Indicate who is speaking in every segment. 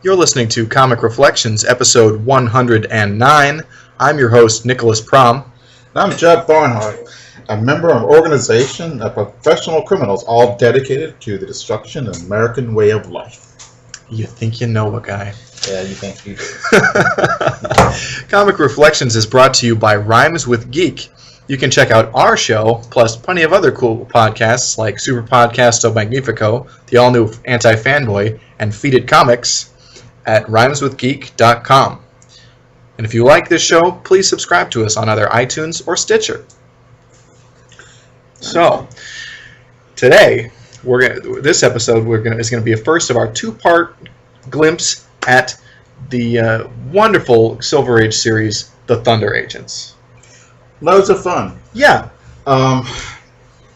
Speaker 1: You're listening to Comic Reflections, episode 109. I'm your host, Nicholas Prom.
Speaker 2: And I'm Judd Barnhart, a member of an organization of professional criminals, all dedicated to the destruction of the American way of life.
Speaker 1: You think you know a guy.
Speaker 2: Yeah, you think you do.
Speaker 1: Comic Reflections is brought to you by Rhymes with Geek. You can check out our show, plus plenty of other cool podcasts like Super Podcasto Magnifico, the all-new Anti-Fanboy, and Feed It Comics at rhymeswithgeek.com. And if you like this show, please subscribe to us on either iTunes or Stitcher. So, today, this episode is going to be a first of our two-part glimpse at the wonderful Silver Age series, The Thunder Agents.
Speaker 2: Loads of fun.
Speaker 1: Yeah.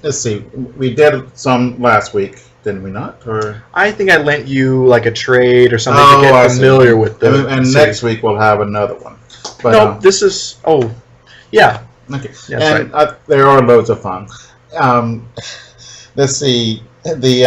Speaker 2: Let's see. We did some last week, didn't we not? Or
Speaker 1: I think I lent you like a trade or something to get familiar with the
Speaker 2: and
Speaker 1: series.
Speaker 2: Next week we'll have another one. But,
Speaker 1: no, this is... Oh, yeah.
Speaker 2: Okay.
Speaker 1: Yeah,
Speaker 2: and
Speaker 1: right.
Speaker 2: There are loads of fun. Let's see. The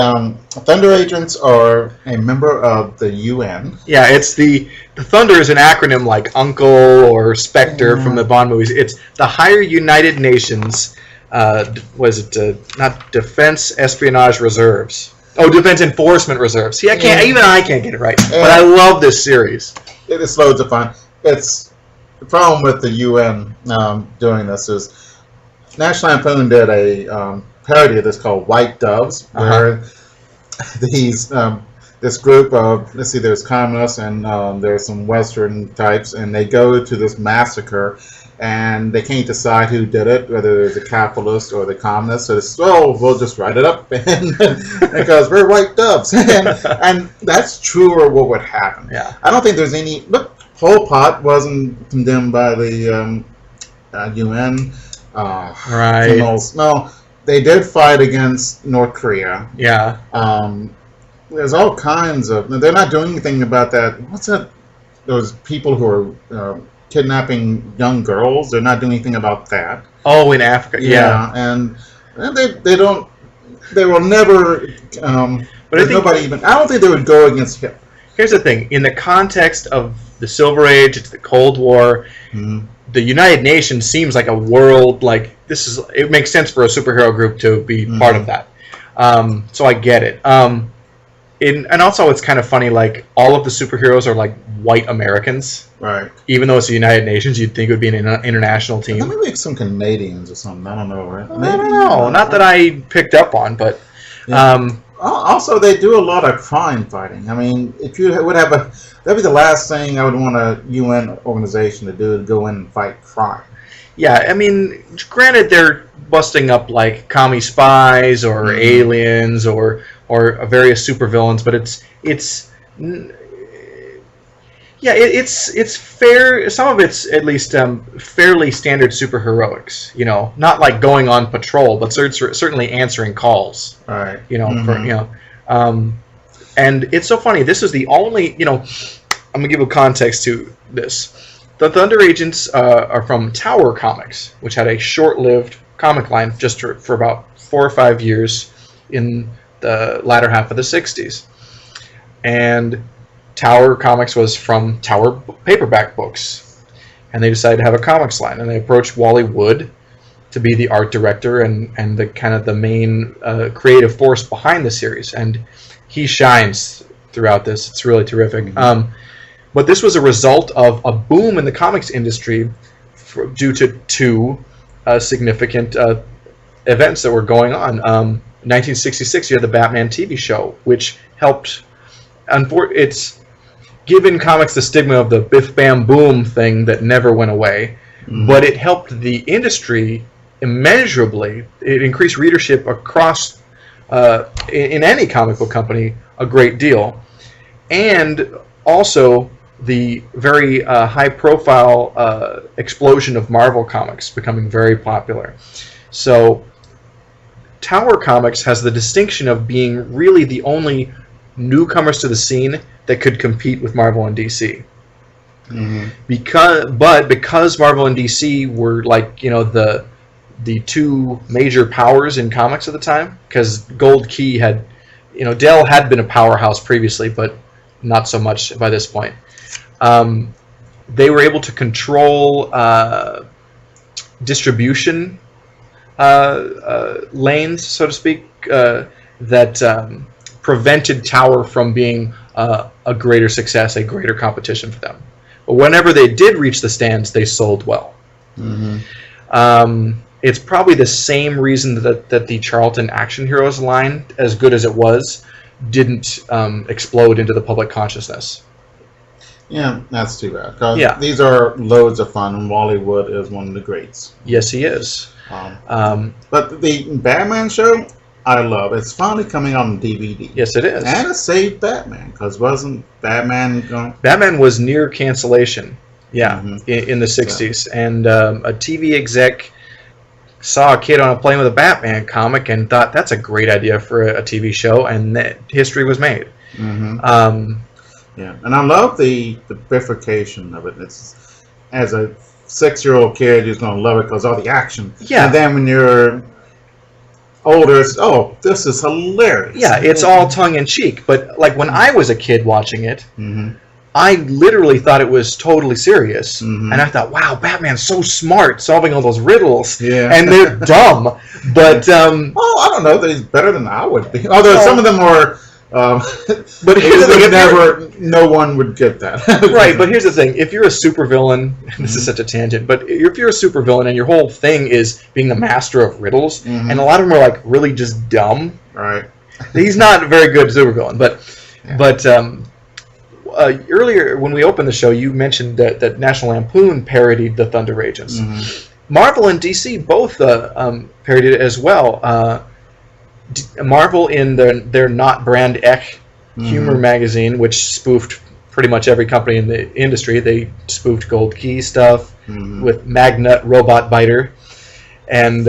Speaker 2: Thunder Agents are a member of the UN.
Speaker 1: Yeah, it's the Thunder is an acronym like Uncle or Spectre from the Bond movies. It's the Higher United Nations, not Defense Espionage Reserves. Oh, Defense Enforcement Reserves. See, even I can't get it right. But I love this series.
Speaker 2: It is loads of fun. It's the problem with the UN doing this is National Lampoon did a parody of this called White Doves, where this group of, let's see, there's communists and there's some Western types, and they go to this massacre, and they can't decide who did it, whether it's the capitalist or the communist. So it's, we'll just write it up, because we're white doves, and that's true, or what would happen.
Speaker 1: Yeah.
Speaker 2: I don't think there's any. Look, Pol Pot wasn't condemned by the UN.
Speaker 1: Right.
Speaker 2: No. They did fight against North Korea.
Speaker 1: Yeah.
Speaker 2: There's all kinds of... They're not doing anything about that. What's that? Those people who are kidnapping young girls. They're not doing anything about that.
Speaker 1: Oh, in Africa. Yeah.
Speaker 2: And they don't... They will never...
Speaker 1: But
Speaker 2: I don't think they would go against Hitler.
Speaker 1: Here's the thing. In the context of the Silver Age, it's the Cold War... The United Nations seems like a world, like, it makes sense for a superhero group to be part of that. So I get it. And also it's kind of funny, like, all of the superheroes are, like, white Americans.
Speaker 2: Right. Even
Speaker 1: though it's the United Nations, you'd think it would be an international team.
Speaker 2: Maybe some Canadians or something. I don't know, right?
Speaker 1: I don't know. Not that I picked up on, but...
Speaker 2: Yeah. Also, they do a lot of crime fighting. I mean, if you would have that'd be the last thing I would want a UN organization to do, to go in and fight crime.
Speaker 1: Yeah, I mean, granted, they're busting up like commie spies or aliens or various supervillains, but it's fair. Some of it's at least fairly standard superheroics. You know, not like going on patrol, but certainly answering calls.
Speaker 2: All right.
Speaker 1: You know, and it's so funny. This is the only. You know, I'm gonna give a context to this. The Thunder Agents are from Tower Comics, which had a short-lived comic line just for about 4 or 5 years in the latter half of the 60s. And Tower Comics was from Tower paperback books. And they decided to have a comics line. And they approached Wally Wood to be the art director and the kind of the main creative force behind the series. And he shines throughout this. It's really terrific. But this was a result of a boom in the comics industry due to two significant events that were going on. 1966, you had the Batman TV show, which helped... It's given comics the stigma of the biff bam boom thing that never went away, but it helped the industry immeasurably. It increased readership across, in any comic book company, a great deal. And also... the very high-profile explosion of Marvel Comics becoming very popular. So, Tower Comics has the distinction of being really the only newcomers to the scene that could compete with Marvel and DC. Because Marvel and DC were like, you know, the two major powers in comics at the time, because Gold Key had, you know, Dell had been a powerhouse previously, but not so much by this point. They were able to control distribution lanes, so to speak, that prevented Tower from being a greater success, a greater competition for them. But whenever they did reach the stands, they sold well. It's probably the same reason that the Charlton Action Heroes line, as good as it was, didn't explode into the public consciousness.
Speaker 2: Yeah, that's too bad. 'Cause these are loads of fun, and Wally Wood is one of the greats.
Speaker 1: Yes, he is.
Speaker 2: But the Batman show, I love. It's finally coming on DVD.
Speaker 1: Yes, it is.
Speaker 2: And it saved Batman, because wasn't Batman going...
Speaker 1: Batman was near cancellation, in the 60s. And a TV exec saw a kid on a plane with a Batman comic and thought, that's a great idea for a TV show, and history was made.
Speaker 2: Yeah, and I love the bifurcation of it. It's, as a 6-year-old kid, you're going to love it because all the action.
Speaker 1: Yeah.
Speaker 2: And then when you're older, it's, oh, this is hilarious.
Speaker 1: Yeah, it's all tongue-in-cheek. But like when I was a kid watching it, I literally thought it was totally serious. And I thought, wow, Batman's so smart solving all those riddles. Yeah. And they're dumb. But,
Speaker 2: I don't know that he's better than I would be. Although some of them are...
Speaker 1: but here's the thing,
Speaker 2: no one would get that.
Speaker 1: Right, but here's the thing. If you're a supervillain, this is such a tangent, but if you're a supervillain and your whole thing is being the master of riddles, and a lot of them are like really just dumb,
Speaker 2: right?
Speaker 1: He's not a very good supervillain. But earlier when we opened the show, you mentioned that National Lampoon parodied the Thunder Agents. Marvel and DC both parodied it as well. Marvel in their Not Brand Ek humor magazine, which spoofed pretty much every company in the industry. They spoofed Gold Key stuff with Magnut Robot Biter, and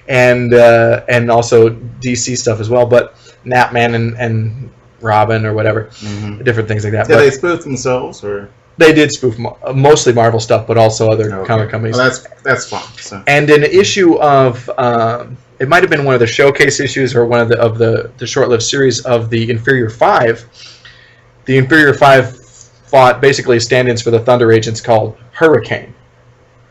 Speaker 1: and also DC stuff as well. But Napman and Robin or whatever, different things like that.
Speaker 2: Did they spoof themselves or?
Speaker 1: They did spoof mostly Marvel stuff, but also other comic companies.
Speaker 2: Well, that's fun. So.
Speaker 1: And an issue of it might have been one of the showcase issues or one of the short-lived series of the Inferior Five. The Inferior Five fought basically stand-ins for the Thunder Agents called Hurricane,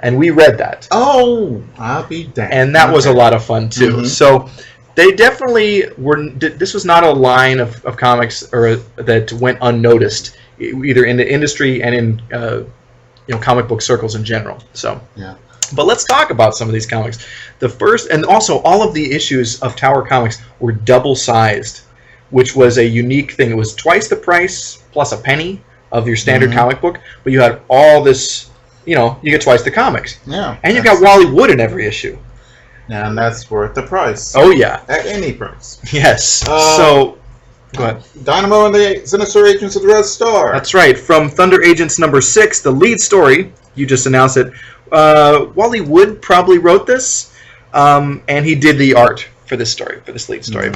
Speaker 1: and we read that.
Speaker 2: Oh, I'll be damned.
Speaker 1: And that was a lot of fun too. So they definitely were. This was not a line of comics that went unnoticed, either in the industry and in comic book circles in general. So
Speaker 2: yeah.
Speaker 1: But let's talk about some of these comics. The first, and also all of the issues of Tower Comics were double-sized, which was a unique thing. It was twice the price plus a penny of your standard comic book, but you had all this, you get twice the comics.
Speaker 2: Yeah.
Speaker 1: And you got Wally Wood in every issue.
Speaker 2: And that's worth the price.
Speaker 1: Oh, yeah.
Speaker 2: At any price.
Speaker 1: Yes. So, go ahead.
Speaker 2: Dynamo and the Sinister Agents of the Red Star.
Speaker 1: That's right. From Thunder Agents number 6, the lead story, you just announced it. Wally Wood probably wrote this, and he did the art for this story, for this lead story.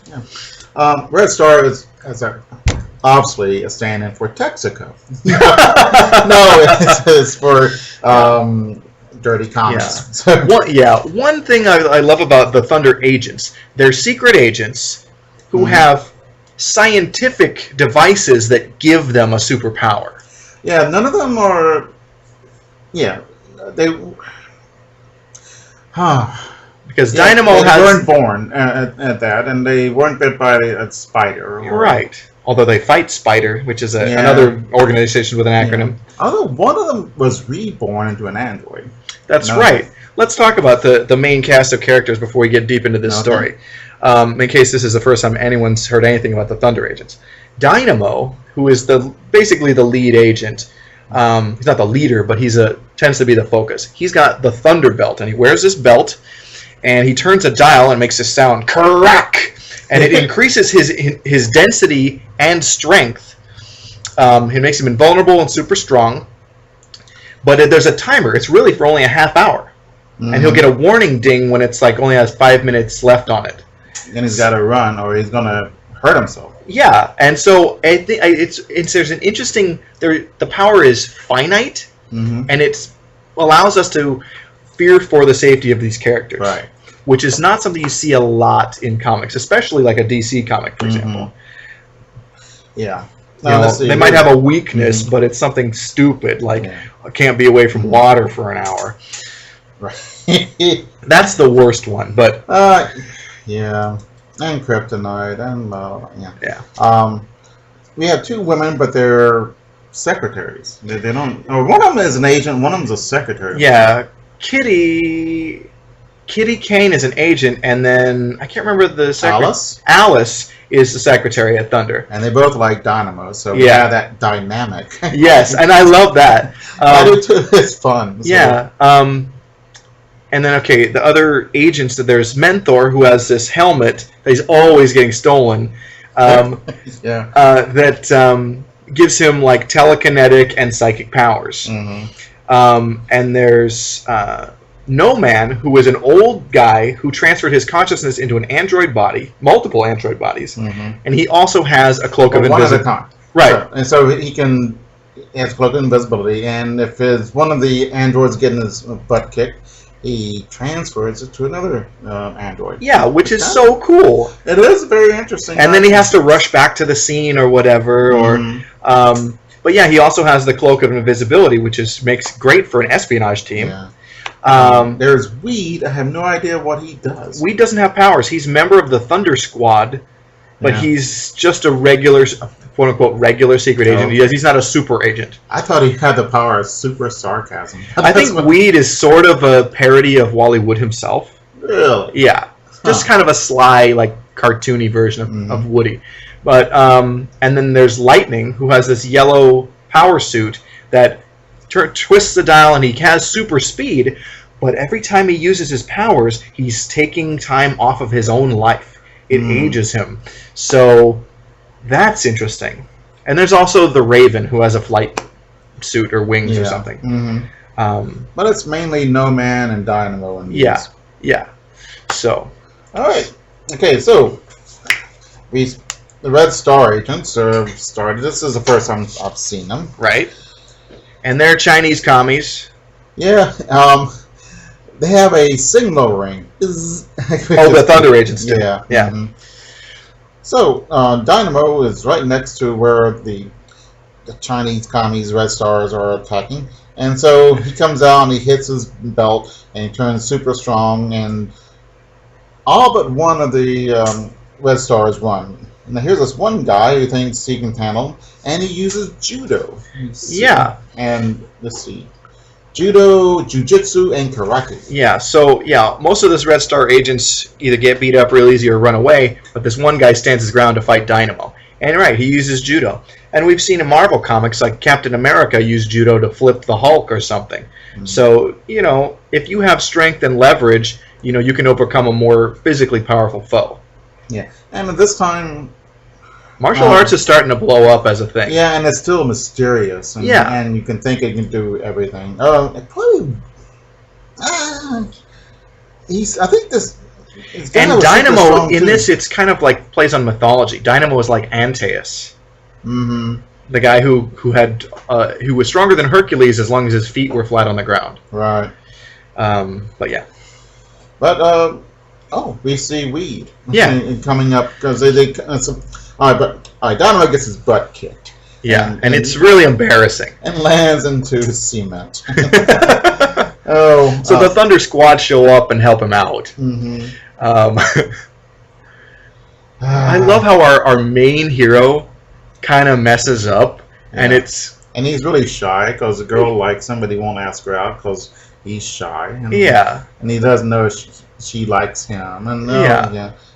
Speaker 2: Yeah. Red Star is obviously a stand-in for Texaco. No, it's for dirty comics.
Speaker 1: Yeah. One thing I love about the Thunder Agents, they're secret agents who have scientific devices that give them a superpower.
Speaker 2: Yeah, none of them are... Yeah, they...
Speaker 1: Because Dynamo
Speaker 2: they weren't born at that, and they weren't bit by a spider.
Speaker 1: Right. Although they fight Spider, which is another organization with an acronym.
Speaker 2: Yeah. Although one of them was reborn into an android.
Speaker 1: That's right. Let's talk about the main cast of characters before we get deep into this story. In case this is the first time anyone's heard anything about the Thunder Agents. Dynamo, who is basically the lead agent, he's not the leader, but tends to be the focus. He's got the Thunder Belt, and he wears this belt, and he turns a dial and makes a sound, crack, and it increases his density and strength. It makes him invulnerable and super strong. But there's a timer. It's really for only a half hour. And he'll get a warning ding when it's like only has 5 minutes left on it.
Speaker 2: And he's got to run or he's going to hurt himself.
Speaker 1: Yeah, and so I think there's an interesting... The power is finite, and it allows us to fear for the safety of these characters.
Speaker 2: Right.
Speaker 1: Which is not something you see a lot in comics, especially like a DC comic, for example.
Speaker 2: Yeah.
Speaker 1: They might have a weakness, but it's something stupid, like I can't be away from water for an hour.
Speaker 2: Right.
Speaker 1: That's the worst one, but
Speaker 2: yeah, and kryptonite, and
Speaker 1: yeah.
Speaker 2: We have two women, but they're secretaries. They don't. Or one of them is an agent. One of them's a secretary.
Speaker 1: Yeah, Kitty Kane is an agent, and then I can't remember the secretary. Alice is the secretary at Thunder.
Speaker 2: And they both like Dynamo, so we have that dynamic.
Speaker 1: Yes, and I love that.
Speaker 2: I do too. It's fun. So.
Speaker 1: Yeah. And then, the other agents, there's Mentor, who has this helmet that he's always getting stolen. That gives him, like, telekinetic and psychic powers. Mm-hmm. And there's No Man, who is an old guy who transferred his consciousness into an android body, multiple android bodies, and he also has a cloak of invisibility.
Speaker 2: One at a time.
Speaker 1: Right.
Speaker 2: So he has a cloak of invisibility, and if one of the androids getting his butt kicked, he transfers it to another android.
Speaker 1: Yeah, which is so cool.
Speaker 2: It is very interesting.
Speaker 1: And then he has to rush back to the scene or whatever. But yeah, he also has the cloak of invisibility, which makes great for an espionage team.
Speaker 2: Yeah. There's Weed. I have no idea what he does.
Speaker 1: Weed doesn't have powers. He's a member of the Thunder Squad, but he's just a regular, quote-unquote, regular secret agent. He's not a super agent.
Speaker 2: I thought he had the power of super sarcasm.
Speaker 1: I think Weed is sort of a parody of Wally Wood himself.
Speaker 2: Really?
Speaker 1: Yeah. Just kind of a sly, like, cartoony version of Woody. But and then there's Lightning, who has this yellow power suit that twists the dial, and he has super speed, but every time he uses his powers, he's taking time off of his own life. It ages him. So that's interesting. And there's also the Raven, who has a flight suit or wings or something.
Speaker 2: But it's mainly No Man and Dynamo. And
Speaker 1: yeah. So.
Speaker 2: All right. Okay, so the Red Star agents are started. This is the first time I've seen them.
Speaker 1: Right. And they're Chinese commies.
Speaker 2: Yeah. They have a signal ring.
Speaker 1: The Thunder agents do.
Speaker 2: Yeah.
Speaker 1: Yeah.
Speaker 2: So, Dynamo is right next to where the Chinese commies, Red Stars, are attacking. And so he comes out and he hits his belt and he turns super strong, and all but one of the Red Stars run. Now here's this one guy who thinks he can handle him, and he uses judo.
Speaker 1: Yeah.
Speaker 2: And let's see. Judo, Jiu-Jitsu, and Karate.
Speaker 1: Yeah, so, most of those Red Star agents either get beat up real easy or run away, but this one guy stands his ground to fight Dynamo. And right, he uses judo. And we've seen in Marvel comics, like Captain America used judo to flip the Hulk or something. So, if you have strength and leverage, you can overcome a more physically powerful foe.
Speaker 2: Yeah, and at this time,
Speaker 1: martial arts is starting to blow up as a thing.
Speaker 2: Yeah, and it's still mysterious. And, and you can think it can do everything. Probably, I think this.
Speaker 1: And Dynamo in this, it's kind of like plays on mythology. Dynamo is like Antaeus, the guy who was stronger than Hercules as long as his feet were flat on the ground.
Speaker 2: Right.
Speaker 1: But yeah.
Speaker 2: But we see Weed.
Speaker 1: Yeah.
Speaker 2: Coming up because Dynamo gets his butt kicked.
Speaker 1: Yeah, and it's really embarrassing.
Speaker 2: And lands into cement.
Speaker 1: So the Thunder Squad show up and help him out. I love how our main hero kind of messes up, and
Speaker 2: he's really shy because the girl likes him, but he won't ask her out because he's shy. And he doesn't know she likes him. And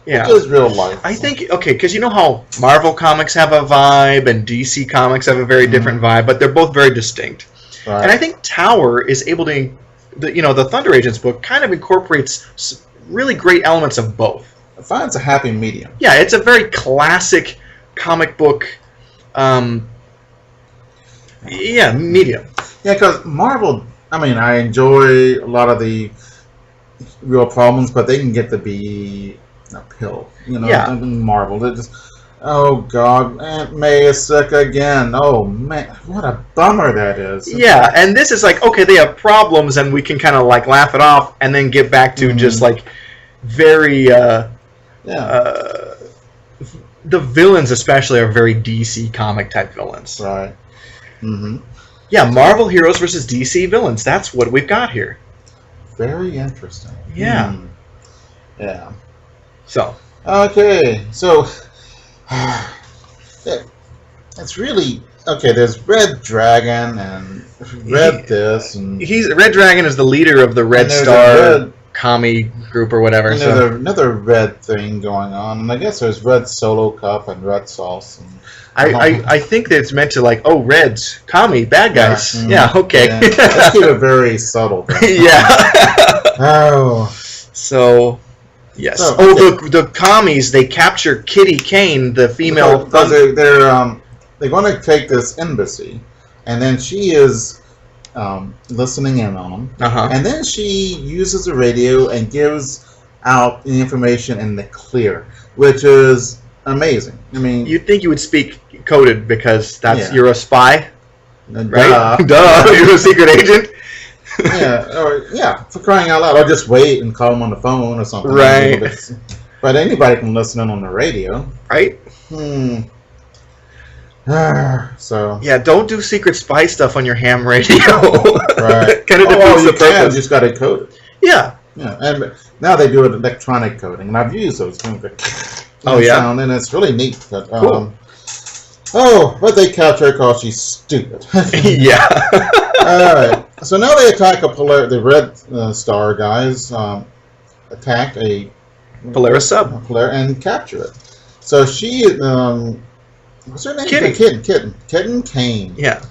Speaker 2: it is real life.
Speaker 1: I think, because you know how Marvel comics have a vibe and DC comics have a very different vibe, but they're both very distinct. Right. And I think Tower is able to, the Thunder Agents book kind of incorporates really great elements of both.
Speaker 2: It finds a happy medium.
Speaker 1: Yeah, it's a very classic comic book, medium.
Speaker 2: Yeah, because Marvel, I enjoy a lot of the real problems, but they can get to be a pill. Marvel, they just, oh God, Aunt May is sick again. Oh man, what a bummer that is.
Speaker 1: Yeah, and this is like, they have problems, and we can kind of like laugh it off, and then get back to just like very, the villains especially are very DC comic type villains.
Speaker 2: Right. Mm-hmm.
Speaker 1: Yeah, Marvel heroes versus DC villains. That's what we've got here.
Speaker 2: Very interesting.
Speaker 1: Yeah.
Speaker 2: Yeah.
Speaker 1: So.
Speaker 2: Okay. So. It's really okay. There's Red Dragon and Red this and
Speaker 1: Red Dragon is the leader of the Red Star commie group or whatever.
Speaker 2: And there's another red thing going on, and I guess there's Red Solo Cup and Red Sauce. And
Speaker 1: I think that it's meant to like, oh, Reds, commie, bad guys. Yeah, okay.
Speaker 2: Yeah. Let's keep it very subtle.
Speaker 1: Yeah.
Speaker 2: Oh.
Speaker 1: So, yes.
Speaker 2: So,
Speaker 1: the commies, they capture Kitty Kane, the female.
Speaker 2: Because they're going to take this embassy, and then she is listening in on them. And then she uses the radio and gives out the information in the clear, which is amazing. I mean,
Speaker 1: you'd think you would speak coded because you're a spy, right?
Speaker 2: Duh.
Speaker 1: You're a secret agent.
Speaker 2: For crying out loud, or just wait and call them on the phone or something.
Speaker 1: Right.
Speaker 2: But anybody can listen in on the radio,
Speaker 1: right?
Speaker 2: So
Speaker 1: yeah, don't do secret spy stuff on your ham radio.
Speaker 2: Right.
Speaker 1: Kind of defeats the purpose.
Speaker 2: You just got to code it.
Speaker 1: Yeah.
Speaker 2: Yeah, and now they do it electronic coding, and I've used those things.
Speaker 1: Sound,
Speaker 2: and it's really neat. But,
Speaker 1: cool.
Speaker 2: But they capture her because she's stupid.
Speaker 1: Yeah.
Speaker 2: All right. So now they attack the Red Star guys. Attack a
Speaker 1: Polaris sub.
Speaker 2: And capture it. So she, what's her name? Kitten Kane.
Speaker 1: Yeah.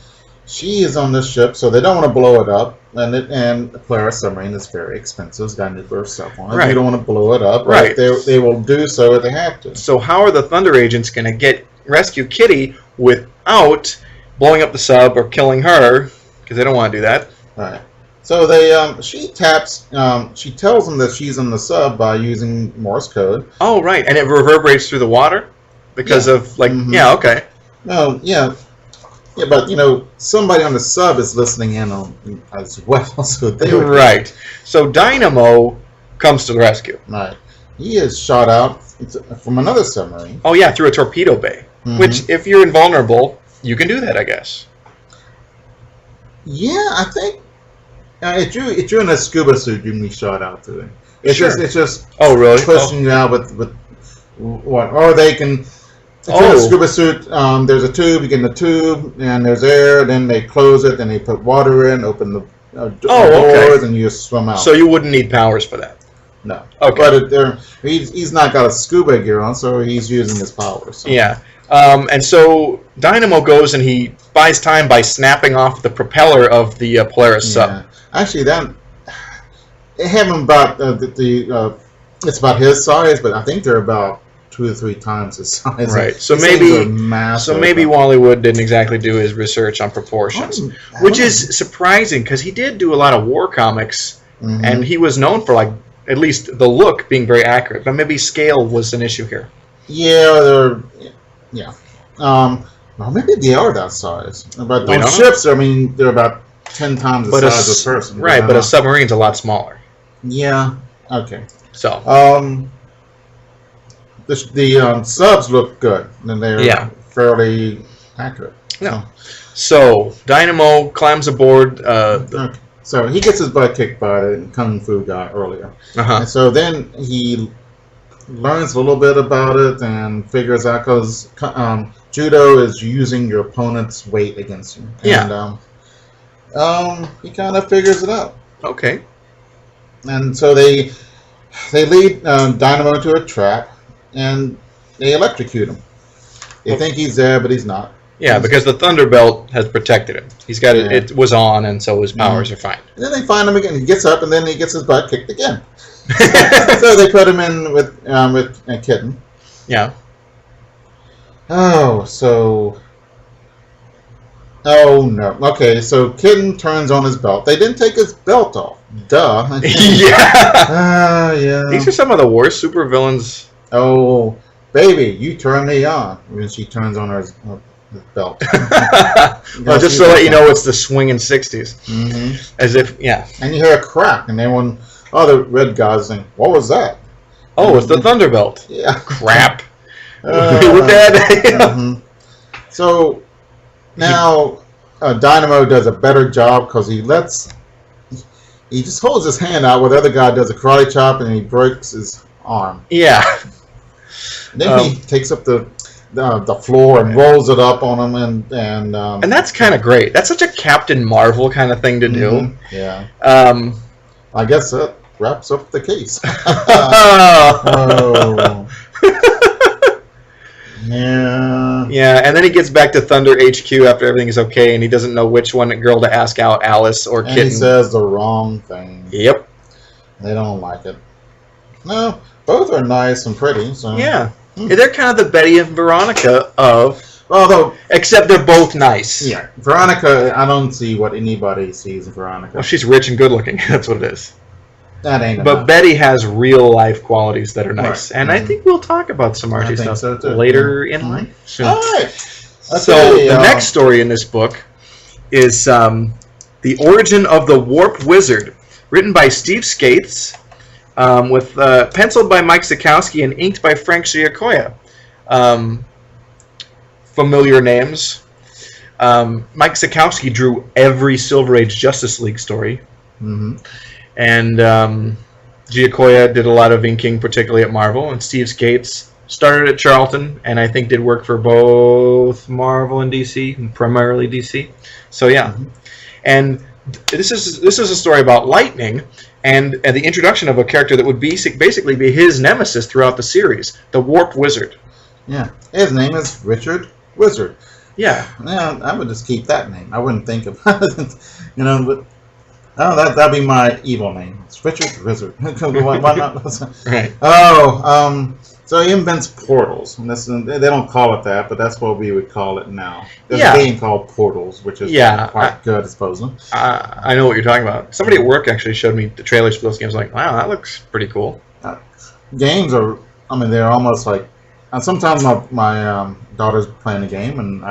Speaker 2: She is on this ship, so they don't want to blow it up. And the Polaris submarine is very expensive. It's got a nuclear stuff on it.
Speaker 1: Right.
Speaker 2: They don't want to blow it up.
Speaker 1: Right.
Speaker 2: They will do so if they have to.
Speaker 1: So how are the Thunder agents going to rescue Kitty without blowing up the sub or killing her? Because they don't want to do that.
Speaker 2: Right. So she tells them that she's on the sub by using Morse code.
Speaker 1: Oh, right. And it reverberates through the water? Because of, yeah, okay.
Speaker 2: No, yeah. Yeah, but, somebody on the sub is listening in on as well. So
Speaker 1: right. So Dynamo comes to the rescue.
Speaker 2: Right. He is shot out from another submarine.
Speaker 1: Oh, yeah, through a torpedo bay. Which, if you're invulnerable, you can do that, I guess.
Speaker 2: Yeah, I think if you're in a scuba suit, you can be shot out through it. It's just
Speaker 1: oh, really?
Speaker 2: Pushing you out with what? Or they can. If you're in a scuba suit, there's a tube. You get in the tube, and there's air. Then they close it, and they put water in, open the doors, and you just swim out.
Speaker 1: So you wouldn't need powers for that.
Speaker 2: No.
Speaker 1: Okay.
Speaker 2: But he's not got a scuba gear on, so he's using his powers. So.
Speaker 1: Yeah. And so Dynamo goes and he buys time by snapping off the propeller of the Polaris sub.
Speaker 2: Actually, they haven't about it's about his size, but I think they're about 2 or 3 times his size.
Speaker 1: Right. So maybe Wally Wood didn't exactly do his research on proportions, which is surprising because he did do a lot of war comics, and he was known for at least the look being very accurate. But maybe scale was an issue here.
Speaker 2: Yeah, well, maybe they are that size. But on ships, they're about 10 times the size of a person.
Speaker 1: Right, but a submarine's a lot smaller.
Speaker 2: Yeah. Okay.
Speaker 1: So.
Speaker 2: The subs look good, and they're fairly accurate.
Speaker 1: Yeah. So Dynamo climbs aboard.
Speaker 2: Okay. So he gets his butt kicked by the kung fu guy earlier, and so then he learns a little bit about it and figures out because judo is using your opponent's weight against you. And, he kind of figures it out.
Speaker 1: Okay.
Speaker 2: And so they lead Dynamo into a trap, and they electrocute him. They think he's there, but he's not.
Speaker 1: Yeah, because the Thunder Belt has protected him. He's got it. It was on, and so his powers are fine.
Speaker 2: And then they find him again. He gets up, and then he gets his butt kicked again. So they put him in with a kitten.
Speaker 1: Yeah.
Speaker 2: Oh no. Okay, so Kitten turns on his belt. They didn't take his belt off. Duh.
Speaker 1: Yeah.
Speaker 2: Yeah.
Speaker 1: These are some of the worst supervillains.
Speaker 2: Oh, baby, you turn me on. When she turns on her belt.
Speaker 1: Well, just to let you know, it's the swinging 60s. As if,
Speaker 2: And you hear a crack, and everyone, the red guys think, what was that?
Speaker 1: Oh, it's the Thunder Belt.
Speaker 2: Yeah.
Speaker 1: Crap. We're dead.
Speaker 2: Mhm. So now Dynamo does a better job because he just holds his hand out where the other guy does a karate chop and he breaks his arm.
Speaker 1: Yeah.
Speaker 2: Then he takes up the floor and rolls it up on him
Speaker 1: And that's kind of great. That's such a Captain Marvel kind of thing to do.
Speaker 2: Yeah.
Speaker 1: I
Speaker 2: guess that wraps up the case.
Speaker 1: Oh.
Speaker 2: Yeah.
Speaker 1: Yeah, and then he gets back to Thunder HQ after everything is okay, and he doesn't know which one girl to ask out, Alice or Kitten.
Speaker 2: And he says the wrong thing.
Speaker 1: Yep.
Speaker 2: They don't like it. No, both are nice and pretty. So.
Speaker 1: Yeah. They're kind of the Betty and Veronica of...
Speaker 2: Although,
Speaker 1: except they're both nice.
Speaker 2: Yeah. Veronica, I don't see what anybody sees in Veronica.
Speaker 1: Well, she's rich and good looking. That's what it is.
Speaker 2: That ain't
Speaker 1: But
Speaker 2: enough.
Speaker 1: Betty has real life qualities that are nice.
Speaker 2: Right.
Speaker 1: And I think we'll talk about some Archie stuff
Speaker 2: so too.
Speaker 1: later in life. Soon.
Speaker 2: All right.
Speaker 1: So the next story in this book is The Origin of the Warp Wizard, written by Steve Skates, with penciled by Mike Sikowski and inked by Frank Giacoia. Familiar names. Mike Sikowski drew every Silver Age Justice League story.
Speaker 2: Mm-hmm.
Speaker 1: And Giacoia did a lot of inking, particularly at Marvel. And Steve Skates started at Charlton, and I think did work for both Marvel and DC, and primarily DC. So yeah, and this is a story about Lightning, and the introduction of a character that would basically be his nemesis throughout the series, the Warp Wizard.
Speaker 2: Yeah, his name is Richard Wizard.
Speaker 1: Yeah,
Speaker 2: I would just keep that name. I wouldn't think of it, but. Oh, that'd be my evil name. It's Richard Wizard. Why not?
Speaker 1: Right.
Speaker 2: Oh, so he invents portals. And they don't call it that, but that's what we would call it now. There's a game called Portals, which is quite good, I suppose.
Speaker 1: I know what you're talking about. Somebody at work actually showed me the trailers for those games. Like, wow, that looks pretty cool.
Speaker 2: Games are, they're almost like. Sometimes my daughter's playing a game, and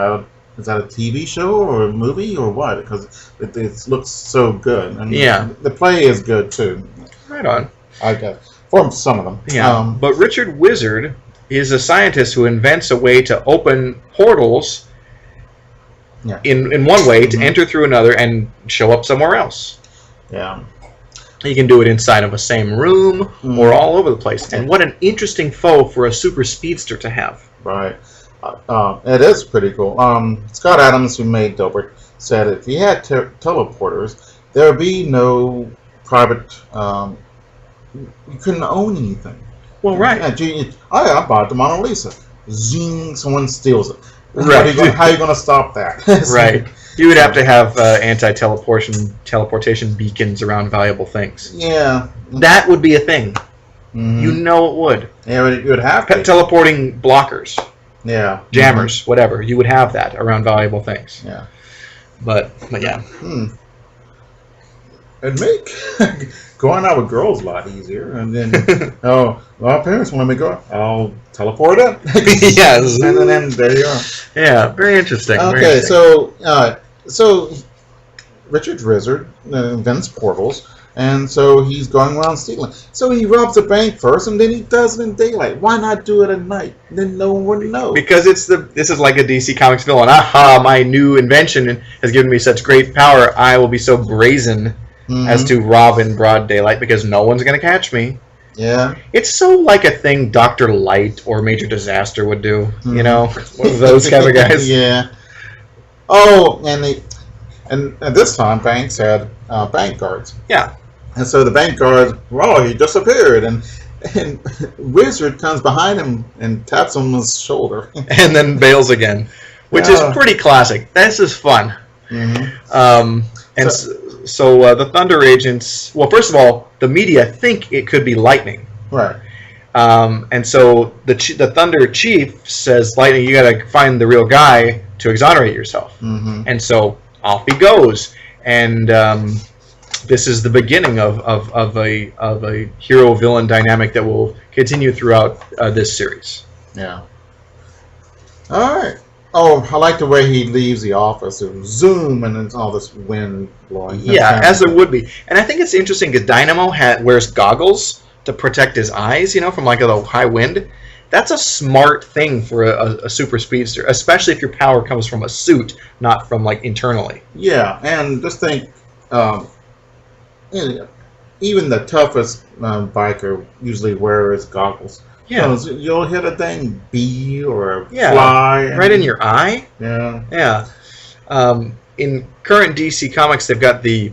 Speaker 2: is that a TV show or a movie or what? Because it looks so good. And the play is good too.
Speaker 1: Right on.
Speaker 2: I guess. For some of them.
Speaker 1: Yeah. But Richard Wizard is a scientist who invents a way to open portals in one way to enter through another and show up somewhere else.
Speaker 2: Yeah.
Speaker 1: You can do it inside of a same room or all over the place. And what an interesting foe for a super speedster to have.
Speaker 2: Right. It is pretty cool. Scott Adams, who made Dilbert, said if he had teleporters, there would be no private. You couldn't own anything.
Speaker 1: Well, right.
Speaker 2: I bought the Mona Lisa. Zing! Someone steals it.
Speaker 1: Right.
Speaker 2: How are you going to stop that?
Speaker 1: Right. You would have to have teleportation beacons around valuable things.
Speaker 2: Yeah.
Speaker 1: That would be a thing. Mm-hmm. You know it would.
Speaker 2: Yeah, it would have to.
Speaker 1: Teleporting blockers.
Speaker 2: Yeah.
Speaker 1: Jammers, whatever. You would have that around valuable things.
Speaker 2: Yeah.
Speaker 1: But yeah.
Speaker 2: It'd make going out with girls a lot easier. And then, parents want me to go, I'll teleport it.
Speaker 1: Yes.
Speaker 2: And then there you are.
Speaker 1: Yeah, very interesting.
Speaker 2: Okay, so Richard Wizard invents portals. And so he's going around stealing. So he robs a bank first, and then he does it in daylight. Why not do it at night? Then no one would know.
Speaker 1: Because this is like a DC Comics villain. Aha! My new invention has given me such great power. I will be so brazen as to rob in broad daylight because no one's going to catch me.
Speaker 2: Yeah.
Speaker 1: It's so like a thing Dr. Light or Major Disaster would do. You know, one of those kind of guys.
Speaker 2: Yeah. Oh, and at this time, banks had bank guards.
Speaker 1: Yeah.
Speaker 2: And so the bank guards, he disappeared, and Wizard comes behind him and taps him on his shoulder,
Speaker 1: and then bails again, which is pretty classic. This is fun. So the Thunder agents. Well, first of all, the media think it could be Lightning,
Speaker 2: right?
Speaker 1: And so the Thunder chief says, "Lightning, you got to find the real guy to exonerate yourself." And so off he goes, and this is the beginning of a hero-villain dynamic that will continue throughout this series.
Speaker 2: Yeah. All right. Oh, I like the way he leaves the office. And zoom, and it's all this wind blowing.
Speaker 1: Yeah, as there would be. And I think it's interesting because Dynamo wears goggles to protect his eyes, from like a high wind. that's a smart thing for a super speedster, especially if your power comes from a suit, not from like internally.
Speaker 2: Yeah, and just think, um, you know, even the toughest biker usually wears goggles.
Speaker 1: Yeah.
Speaker 2: So you'll hit a thing bee or a
Speaker 1: Yeah,
Speaker 2: fly.
Speaker 1: right in your eye.
Speaker 2: Yeah.
Speaker 1: Yeah. In current DC Comics, they've got the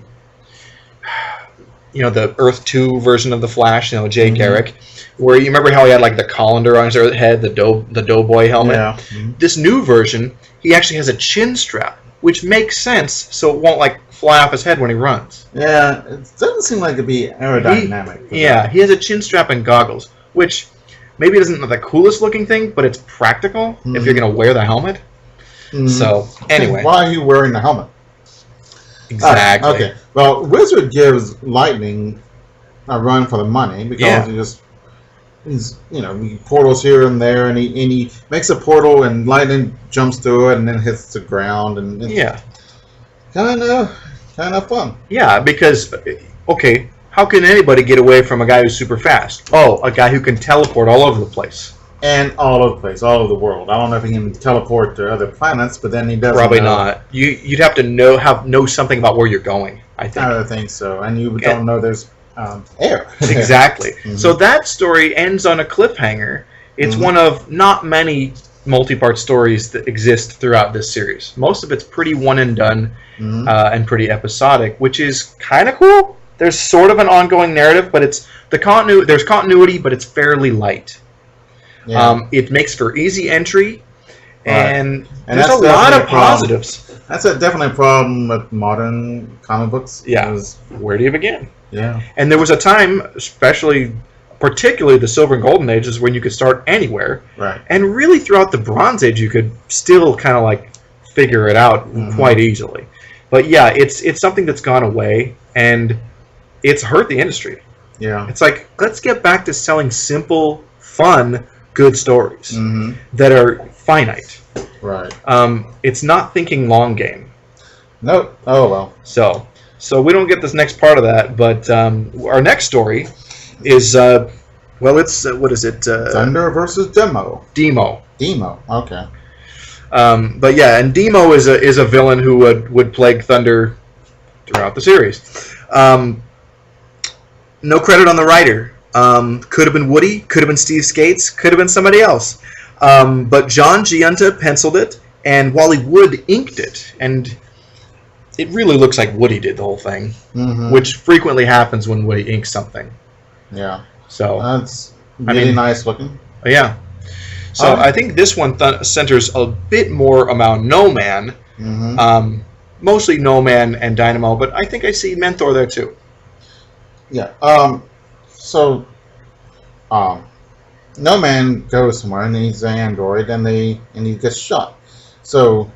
Speaker 1: the Earth 2 version of the Flash, Jay Garrick, where you remember how he had like the colander on his head, the doughboy helmet.
Speaker 2: Yeah.
Speaker 1: This new version, he actually has a chin strap, which makes sense, so it won't like fly off his head when he runs.
Speaker 2: Yeah, it doesn't seem like it'd be aerodynamic.
Speaker 1: He has a chin strap and goggles, which maybe isn't the coolest looking thing, but it's practical if you're going to wear the helmet. So, anyway.
Speaker 2: Why are you wearing the helmet?
Speaker 1: Exactly.
Speaker 2: Okay. Well, Wizard gives Lightning a run for the money because he portals here and there, and he makes a portal, and Lightning jumps through it, and then hits the ground, and it's kind of fun.
Speaker 1: Yeah, because how can anybody get away from a guy who's super fast? Oh, a guy who can teleport all over the place.
Speaker 2: And all over the place, all over the world. I don't know if he can teleport to other planets, but then he doesn't.
Speaker 1: Probably not. You'd have to know something about where you're going, I think.
Speaker 2: I think so. And you don't know there's air.
Speaker 1: Exactly. So that story ends on a cliffhanger. It's one of not many multi-part stories that exist throughout this series. Most of it's pretty one and done and pretty episodic, which is kind of cool. There's sort of an ongoing narrative, but there's continuity, but it's fairly light. Yeah. It makes for easy entry, and there's a lot of positives.
Speaker 2: That's definitely a problem with modern comic books.
Speaker 1: Yeah. Where do you begin?
Speaker 2: Yeah.
Speaker 1: And there was a time, particularly the Silver and Golden Ages, when you could start anywhere.
Speaker 2: Right.
Speaker 1: And really throughout the Bronze Age, you could still kind of like figure it out quite easily. But yeah, it's something that's gone away, and it's hurt the industry.
Speaker 2: Yeah.
Speaker 1: It's like, let's get back to selling simple, fun, good stories that are finite.
Speaker 2: Right.
Speaker 1: It's not thinking long game.
Speaker 2: Nope. Oh, well.
Speaker 1: So we don't get this next part of that, but our next story is, what is it?
Speaker 2: Thunder versus Demo.
Speaker 1: Demo.
Speaker 2: Okay.
Speaker 1: But yeah, and Demo is a villain who would plague Thunder throughout the series. No credit on the writer. Could have been Woody, could have been Steve Skates, could have been somebody else. But John Giunta penciled it, and Wally Wood inked it. And it really looks like Woody did the whole thing, which frequently happens when Woody inks something.
Speaker 2: Yeah.
Speaker 1: So
Speaker 2: that's really nice looking.
Speaker 1: Yeah. So I think this one centers a bit more around No Man, mostly No Man and Dynamo, but I think I see Mentor there too.
Speaker 2: Yeah. So, No Man goes somewhere and he's an android, and he gets shot. So,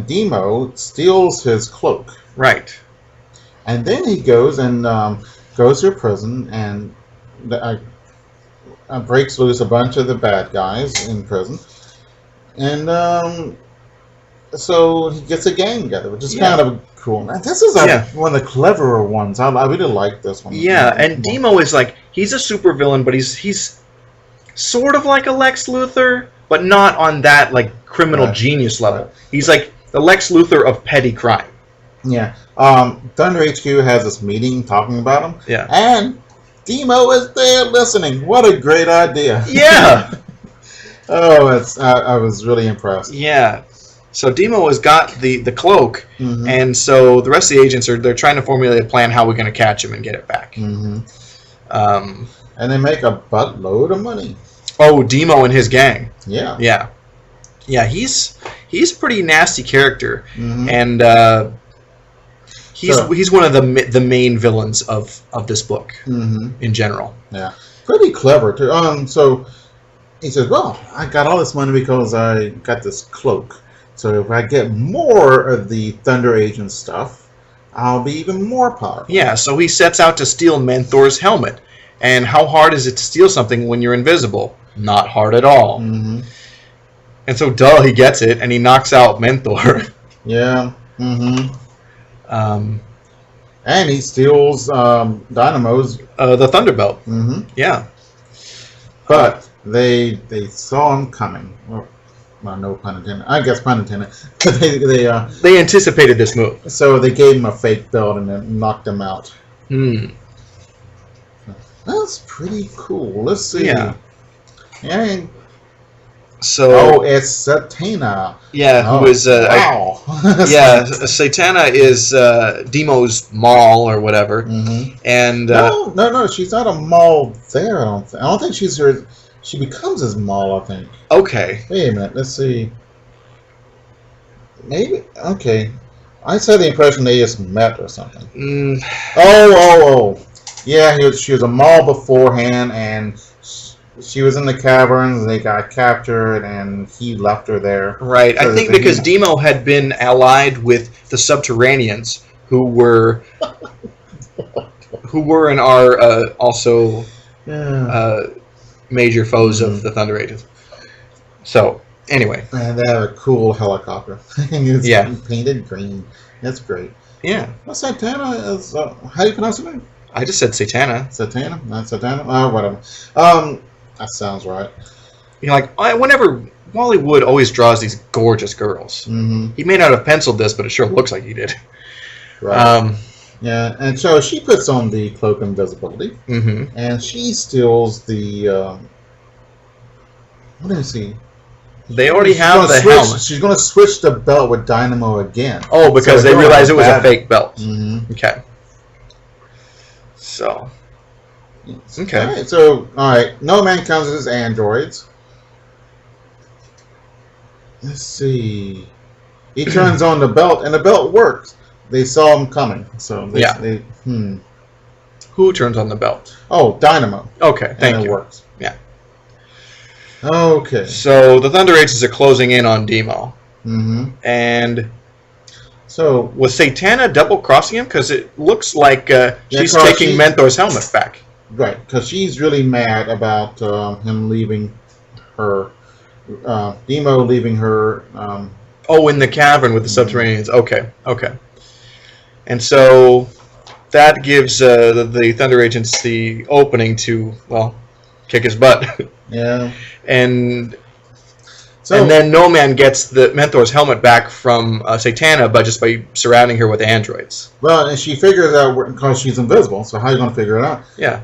Speaker 2: Demo steals his cloak.
Speaker 1: Right.
Speaker 2: And then he goes and goes to a prison and breaks loose a bunch of the bad guys in prison. And so he gets a gang together, which is kind of cool. And this is one of the cleverer ones. I really like this one.
Speaker 1: Yeah, and Demo is like, he's a super villain, but he's sort of like a Lex Luthor, but not on that like criminal genius level. Right. He's like the Lex Luthor of petty crime.
Speaker 2: Yeah. Thunder HQ has this meeting talking about him.
Speaker 1: Yeah.
Speaker 2: And Demo is there listening. What a great idea.
Speaker 1: Yeah.
Speaker 2: I was really impressed.
Speaker 1: Yeah. So Demo has got the cloak, and so the rest of the agents they're trying to formulate a plan how we're going to catch him and get it back.
Speaker 2: And they make a buttload of money.
Speaker 1: Oh, Demo and his gang.
Speaker 2: Yeah.
Speaker 1: Yeah. Yeah, he's a pretty nasty character, and he's one of the main villains of this book in general.
Speaker 2: Yeah, pretty clever too. So he says, "Well, I got all this money because I got this cloak. So if I get more of the Thunder Agent stuff, I'll be even more powerful."
Speaker 1: Yeah, so he sets out to steal Mentor's helmet. And how hard is it to steal something when you're invisible? Not hard at all. And so, he gets it, and he knocks out Mentor.
Speaker 2: Yeah. And he steals Dynamo's...
Speaker 1: the Thunderbelt. Yeah.
Speaker 2: But they saw him coming. Well, no pun intended. I guess pun intended.
Speaker 1: They anticipated this move.
Speaker 2: So they gave him a fake belt and then knocked him out. That's pretty cool. Let's see.
Speaker 1: Yeah.
Speaker 2: And
Speaker 1: so
Speaker 2: it's Satana.
Speaker 1: Yeah, who is
Speaker 2: wow.
Speaker 1: Satana is Demo's Maul or whatever.
Speaker 2: Mm-hmm.
Speaker 1: And
Speaker 2: no, she's not a Maul there. I don't think she's her. She becomes his Maul, I think.
Speaker 1: Okay.
Speaker 2: Wait a minute. Let's see. Maybe. Okay. I just had the impression they just met or something. Oh. Yeah, she was a Maul beforehand, and she was in the caverns, and they got captured, and he left her there.
Speaker 1: Right. I think because Demo had been allied with the Subterraneans, who were and are also major foes of the Thunder Agents. So, anyway.
Speaker 2: And they have a cool helicopter. It's painted green. That's great.
Speaker 1: Yeah.
Speaker 2: Well, Satana is... how do you pronounce her name?
Speaker 1: I just said Satana.
Speaker 2: Satana? Not Satana? Oh, whatever. That sounds right.
Speaker 1: You know, like, whenever... Wally Wood always draws these gorgeous girls.
Speaker 2: Mm-hmm.
Speaker 1: He may not have penciled this, but it sure looks like he did.
Speaker 2: Right. Yeah, and so she puts on the cloak of invisibility, and she steals the. What do you see?
Speaker 1: They already have the helmet.
Speaker 2: She's going to switch the belt with Dynamo again.
Speaker 1: Oh, because they realized it was a fake belt.
Speaker 2: Mm-hmm.
Speaker 1: Okay. So. Okay.
Speaker 2: All right. So, all right. No Man comes as androids. Let's see. He turns on the belt, and the belt works. They saw him coming, so
Speaker 1: Who turns on the belt?
Speaker 2: Oh, Dynamo.
Speaker 1: Okay, thank you.
Speaker 2: It works.
Speaker 1: Yeah.
Speaker 2: Okay.
Speaker 1: So the Thunder Agents are closing in on Demo.
Speaker 2: Mm-hmm.
Speaker 1: And
Speaker 2: so
Speaker 1: was Satana double crossing him? Because it looks like she's taking Mentor's helmet back.
Speaker 2: Right, because she's really mad about him leaving her. Demo leaving her.
Speaker 1: In the cavern with the Subterraneans. Okay. And so that gives the Thunder Agents the opening to, kick his butt.
Speaker 2: Yeah.
Speaker 1: And then No Man gets the Mentor's helmet back from Satana by surrounding her with androids.
Speaker 2: Well, and she figures out, because she's invisible, so how are you going to figure it out?
Speaker 1: Yeah.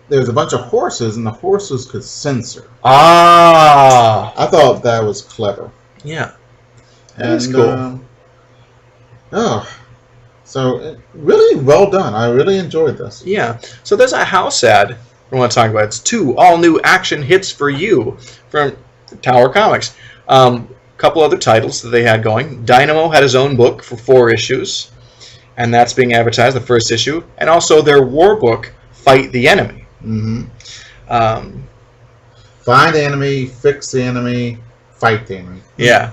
Speaker 2: There's a bunch of horses, and the horses could sense her.
Speaker 1: Ah!
Speaker 2: I thought that was clever.
Speaker 1: Yeah. That's cool.
Speaker 2: So really well done. I really enjoyed this.
Speaker 1: Yeah. So there's a house ad we want to talk about. It's 2 all-new action hits for you from Tower Comics. Couple other titles that they had going. Dynamo had his own book for 4 issues, and that's being advertised, the first issue. And also their war book, Fight the Enemy.
Speaker 2: Mm-hmm. Find the enemy, fix the enemy, fight the enemy.
Speaker 1: Yeah.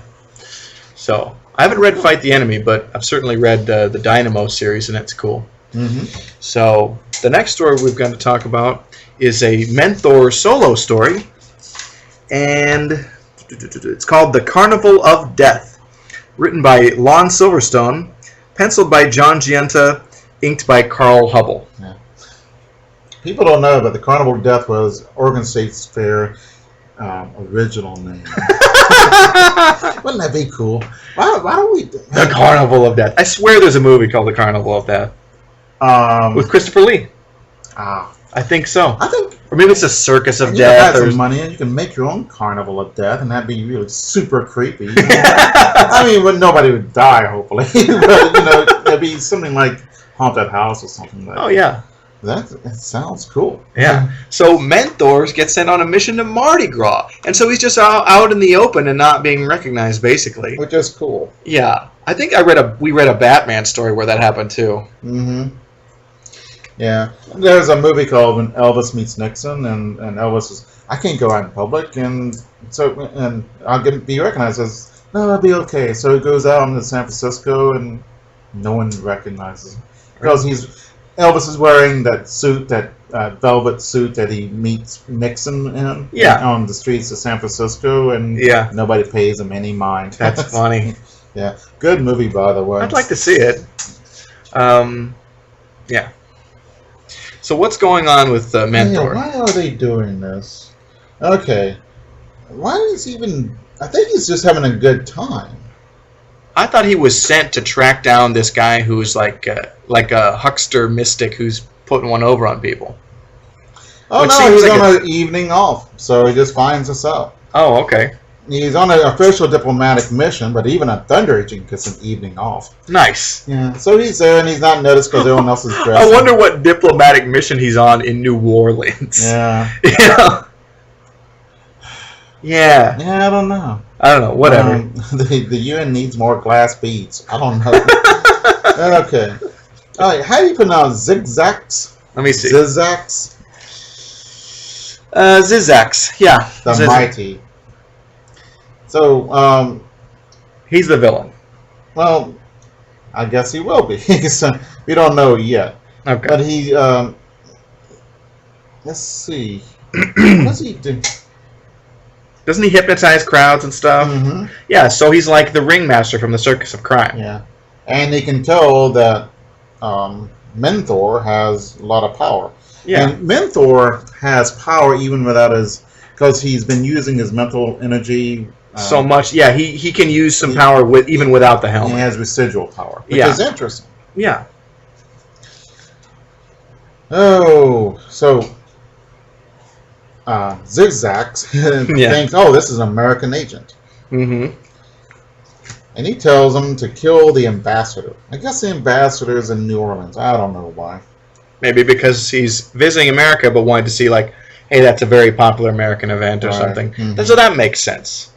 Speaker 1: So I haven't read Fight the Enemy, but I've certainly read the Dynamo series, and it's cool.
Speaker 2: Mm-hmm.
Speaker 1: So the next story we've got to talk about is a Mentor solo story, and it's called The Carnival of Death, written by Lon Silverstone, penciled by John Giunta, inked by Carl Hubble.
Speaker 2: Yeah. People don't know, but the Carnival of Death was Oregon State's Fair original name. Wouldn't that be cool? Why don't we...
Speaker 1: The Carnival of Death. I swear there's a movie called The Carnival of Death. With Christopher Lee. I think so. Or maybe it's a Circus of Death.
Speaker 2: You have some money, and you can make your own Carnival of Death, and that'd be really super creepy. I mean, nobody would die, hopefully. But, there'd be something like Haunted House or something like that.
Speaker 1: Oh, yeah.
Speaker 2: That sounds cool.
Speaker 1: Yeah. So Mentors gets sent on a mission to Mardi Gras, and so he's just out in the open and not being recognized, basically.
Speaker 2: Which is cool.
Speaker 1: Yeah. I think we read a Batman story where that happened too.
Speaker 2: Mm-hmm. Yeah. There's a movie called When Elvis Meets Nixon, and Elvis is, I can't go out in public, and I'll be recognized as, no, that'll be okay. So he goes out into San Francisco, and no one recognizes him because Elvis is wearing that suit, that velvet suit that he meets Nixon in on the streets of San Francisco, and nobody pays him any mind.
Speaker 1: That's funny.
Speaker 2: Yeah. Good movie, by the way.
Speaker 1: I'd like to see it. Yeah. So what's going on with Mentor?
Speaker 2: Why are they doing this? Okay. Why is he even? I think he's just having a good time.
Speaker 1: I thought he was sent to track down this guy who's like a huckster mystic who's putting one over on people.
Speaker 2: Oh
Speaker 1: Which
Speaker 2: no,
Speaker 1: seems
Speaker 2: he's
Speaker 1: like
Speaker 2: on an evening off, so he just finds us out.
Speaker 1: Oh, okay.
Speaker 2: He's on an official diplomatic mission, but even a Thunder agent gets an evening off.
Speaker 1: Nice.
Speaker 2: Yeah, so he's there and he's not noticed because everyone else is dressed.
Speaker 1: I wonder what diplomatic mission he's on in New Orleans.
Speaker 2: Yeah.
Speaker 1: Yeah. Yeah.
Speaker 2: Yeah, I don't know.
Speaker 1: I don't know. Whatever.
Speaker 2: The UN needs more glass beads. I don't know. Okay. All right. How do you pronounce zigzags?
Speaker 1: Let me see.
Speaker 2: Zigzags.
Speaker 1: Zizax. Yeah.
Speaker 2: The
Speaker 1: Zizak.
Speaker 2: mighty. So,
Speaker 1: He's the villain.
Speaker 2: well, I guess he will be. So, we don't know yet.
Speaker 1: Okay.
Speaker 2: But he, let's see. What does he do?
Speaker 1: Doesn't he hypnotize crowds and stuff?
Speaker 2: Mm-hmm.
Speaker 1: Yeah, so he's like the ringmaster from the Circus of Crime.
Speaker 2: Yeah. And he can tell that Mentor has a lot of power.
Speaker 1: Yeah.
Speaker 2: And Mentor has power even without his... Because he's been using his mental energy...
Speaker 1: So much. Yeah, he can use some power even without the helmet.
Speaker 2: He has residual power, which
Speaker 1: Yeah.
Speaker 2: is interesting.
Speaker 1: Yeah.
Speaker 2: Oh, so... Zigzags thinks, oh, this is an American agent.
Speaker 1: Mm-hmm.
Speaker 2: And he tells him to kill the ambassador. I guess the ambassador is in New Orleans. I don't know why.
Speaker 1: Maybe because he's visiting America but wanted to see, like, hey, that's a very popular American event or
Speaker 2: Right.
Speaker 1: something.
Speaker 2: Mhm.
Speaker 1: So that makes sense.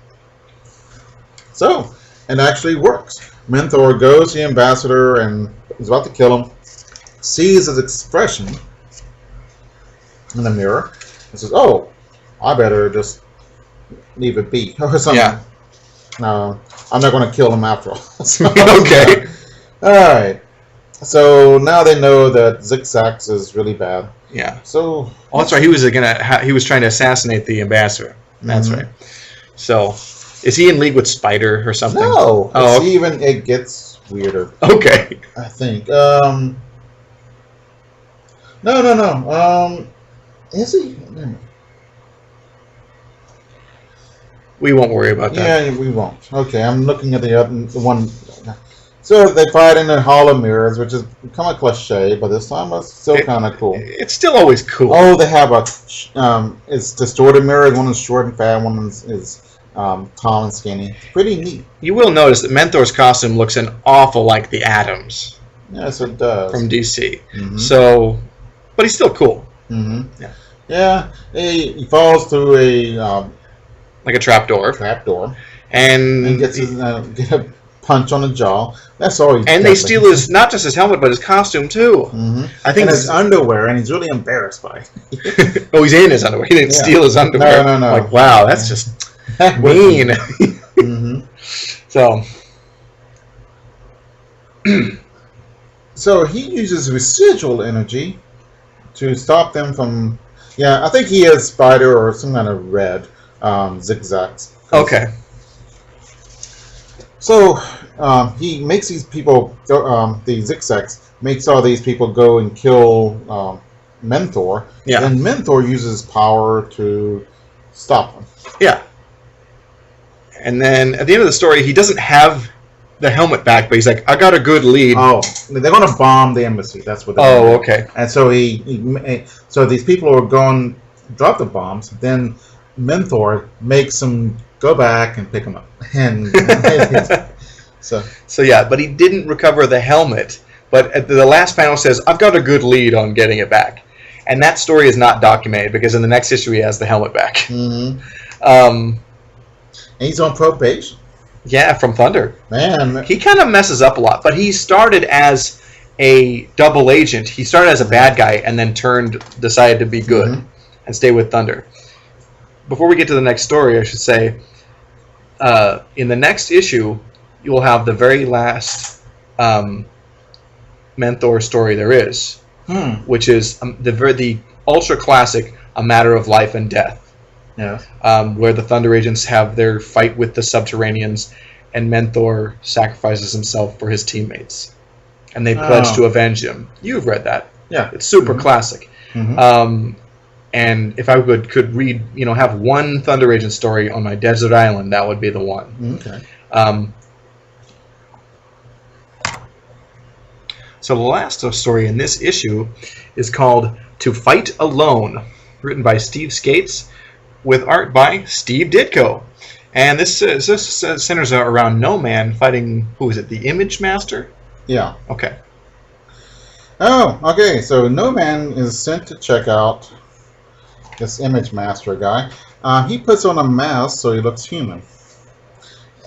Speaker 2: So, it actually works. Mentor goes to the ambassador and he's about to kill him. Sees his expression in the mirror. And says, oh, I better just leave it be. Or something.
Speaker 1: Yeah.
Speaker 2: No, I'm not going to kill him after all. So,
Speaker 1: Okay.
Speaker 2: Alright. So now they know that Zigzags is really bad.
Speaker 1: Yeah.
Speaker 2: So...
Speaker 1: Oh, that's right. He was trying to assassinate the ambassador. That's
Speaker 2: Mhm.
Speaker 1: right. So, is he in league with Spider or something?
Speaker 2: No.
Speaker 1: Oh,
Speaker 2: It's even, it gets weirder,
Speaker 1: okay.
Speaker 2: I think. No. Is he?
Speaker 1: We won't worry about that.
Speaker 2: Yeah, we won't. Okay, I'm looking at the one. So they fight in the Hall of Mirrors, which is kind of cliche, but this time it's still kind of cool.
Speaker 1: It's still always cool.
Speaker 2: Oh, they have it's distorted mirrors. One is short and fat. One is tall and skinny. Pretty neat.
Speaker 1: You will notice that Mentor's costume looks an awful like the Atoms
Speaker 2: Yes, it does.
Speaker 1: from DC.
Speaker 2: Mhm.
Speaker 1: So, but he's still cool.
Speaker 2: Mm-hmm.
Speaker 1: Yeah.
Speaker 2: Yeah. He falls through a
Speaker 1: Like a trapdoor.
Speaker 2: trapdoor
Speaker 1: And
Speaker 2: and gets get a punch on the jaw. That's all he's.
Speaker 1: they steal his, not just his helmet, but his costume too.
Speaker 2: Mm-hmm.
Speaker 1: I think
Speaker 2: and his underwear, and he's really embarrassed by it.
Speaker 1: oh, he's in his underwear. He didn't
Speaker 2: Yeah.
Speaker 1: steal his underwear.
Speaker 2: No.
Speaker 1: Like, wow, that's just mean.
Speaker 2: Mm-hmm.
Speaker 1: So,
Speaker 2: So he uses residual energy to stop them from. Yeah, I think he is Spider or some kind of red zigzags.
Speaker 1: okay.
Speaker 2: So he makes these people, the zigzags, makes all these people go and kill Mentor.
Speaker 1: Yeah.
Speaker 2: And Mentor uses power to stop them.
Speaker 1: Yeah. And then at the end of the story, he doesn't have the helmet back, but he's like, I got a good lead.
Speaker 2: Oh, they're going to bomb the embassy. That's what they're
Speaker 1: Oh,
Speaker 2: gonna do.
Speaker 1: okay.
Speaker 2: And so so these people are going to drop the bombs. Then Mentor makes them go back and pick them up. And
Speaker 1: So yeah, but he didn't recover the helmet. But at the last panel says, I've got a good lead on getting it back. And that story is not documented because in the next issue he has the helmet back.
Speaker 2: Mhm.
Speaker 1: And
Speaker 2: And he's on probation.
Speaker 1: yeah, from Thunder.
Speaker 2: Man,
Speaker 1: He kind of messes up a lot, but he started as a double agent. He started as a bad guy and then decided to be good
Speaker 2: Mhm.
Speaker 1: and stay with Thunder. Before we get to the next story, I should say, in the next issue, you will have the very last Mentor story there is, which is the ultra classic A Matter of Life and Death.
Speaker 2: Yeah.
Speaker 1: Where the Thunder Agents have their fight with the Subterraneans, and Mentor sacrifices himself for his teammates, and they pledge to avenge him. You've read that.
Speaker 2: Yeah.
Speaker 1: It's super classic.
Speaker 2: Mhm.
Speaker 1: And if I could read, have one Thunder Agent story on my desert island, that would be the one.
Speaker 2: Okay.
Speaker 1: So the last story in this issue is called To Fight Alone, written by Steve Skates, with art by Steve Ditko. And this centers around No Man fighting, who is it, the Image Master?
Speaker 2: Yeah.
Speaker 1: Okay.
Speaker 2: Oh, okay. So No Man is sent to check out this Image Master guy. He puts on a mask so he looks human.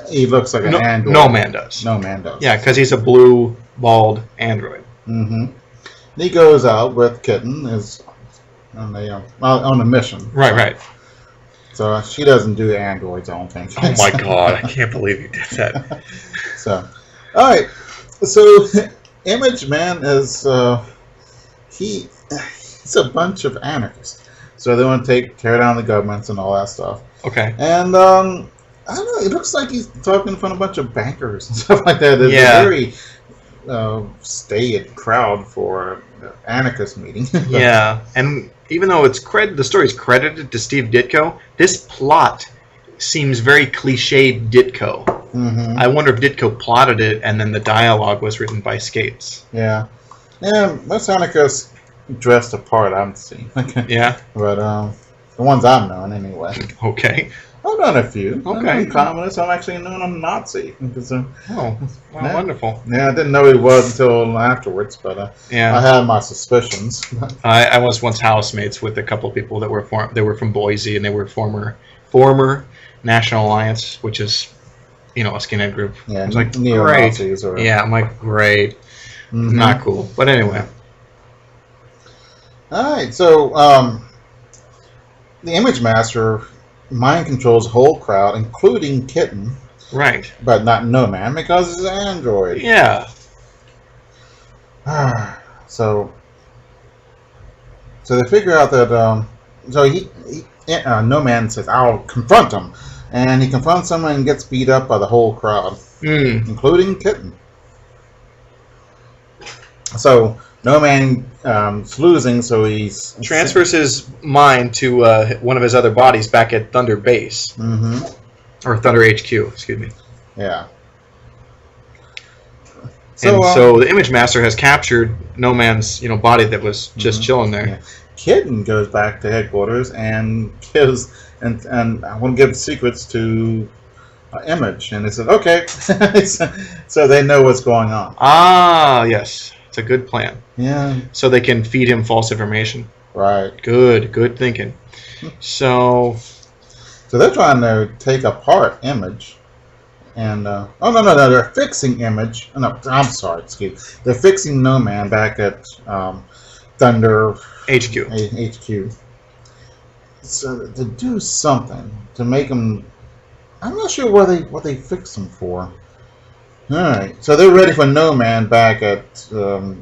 Speaker 2: He looks like an android.
Speaker 1: No Man does.
Speaker 2: No Man does.
Speaker 1: Yeah, because he's a blue, bald android.
Speaker 2: Mm-hmm. He goes out with Kitten on a mission.
Speaker 1: Right.
Speaker 2: So she doesn't do androids, I don't think.
Speaker 1: Oh my god, I can't believe you did that.
Speaker 2: So, all right. So, Image Man is he's a bunch of anarchists. So they want to tear down the governments and all that stuff.
Speaker 1: Okay.
Speaker 2: And I don't know. It looks like he's talking in front of a bunch of bankers and stuff like that. It's a very staid crowd for an anarchist meeting.
Speaker 1: Yeah, and even though the story's credited to Steve Ditko, this plot seems very cliched Ditko.
Speaker 2: Mm-hmm.
Speaker 1: I wonder if Ditko plotted it and then the dialogue was written by Skates.
Speaker 2: Yeah. Yeah, most anarchists dressed the part I've seen.
Speaker 1: Yeah?
Speaker 2: But the ones I've known, anyway.
Speaker 1: Okay.
Speaker 2: I've known a few.
Speaker 1: Okay.
Speaker 2: I've known communists. I've actually known a Nazi.
Speaker 1: Wonderful.
Speaker 2: Yeah, I didn't know he was until afterwards, but I had my suspicions.
Speaker 1: I was once housemates with a couple of people that were from Boise, and they were former National Alliance, which is, a skinhead group.
Speaker 2: Yeah,
Speaker 1: I was like,
Speaker 2: neo-Nazis.
Speaker 1: great. Yeah, I'm like, great.
Speaker 2: Mm-hmm.
Speaker 1: Not cool. But anyway.
Speaker 2: All right, so the Image Master mind controls the whole crowd, including Kitten.
Speaker 1: Right.
Speaker 2: But not No Man, because he's an android.
Speaker 1: Yeah.
Speaker 2: So they figure out that No Man says, "I'll confront him," and he confronts him and gets beat up by the whole crowd, including Kitten. So No Man is losing, so he
Speaker 1: transfers his mind to one of his other bodies back at Thunder Base.
Speaker 2: Mm-hmm.
Speaker 1: Or Thunder HQ, excuse me.
Speaker 2: Yeah.
Speaker 1: So the Image Master has captured No Man's body that was just chilling there.
Speaker 2: Yeah. Kitten goes back to headquarters and gives and I want to give secrets to Image, and they said okay, so they know what's going on.
Speaker 1: Ah, yes, it's a good plan.
Speaker 2: Yeah.
Speaker 1: So they can feed him false information.
Speaker 2: Right.
Speaker 1: Good thinking. So
Speaker 2: they're trying to take apart Image, and no, they're fixing Image. No, I'm sorry, excuse me. They're fixing No Man back at Thunder HQ. So to do something to make him, I'm not sure what they fixed him for. All right, so they're ready for No Man back at the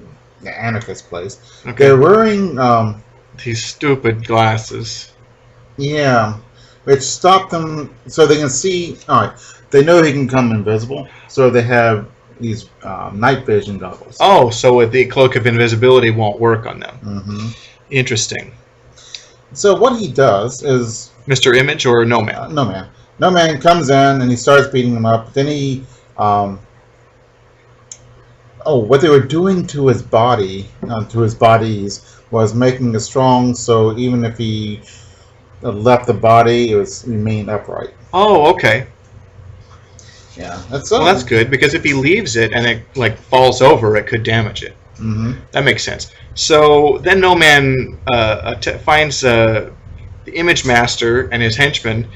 Speaker 2: anarchist place. Okay. They're wearing
Speaker 1: these stupid glasses.
Speaker 2: Yeah, which stop them so they can see. All right, they know he can come invisible, so they have these night vision goggles.
Speaker 1: Oh, so the cloak of invisibility won't work on them.
Speaker 2: Mm-hmm.
Speaker 1: Interesting.
Speaker 2: So what he does is
Speaker 1: Mr. Image or No Man?
Speaker 2: No Man. No Man comes in and he starts beating him up. Then he, what they were doing to his body, to his bodies, was making it strong. So even if he left the body, it remained upright.
Speaker 1: Oh, okay.
Speaker 2: Yeah,
Speaker 1: that's good, because if he leaves it and it falls over, it could damage it.
Speaker 2: Mm-hmm.
Speaker 1: That makes sense. So then No Man finds the Image Master and his henchmen,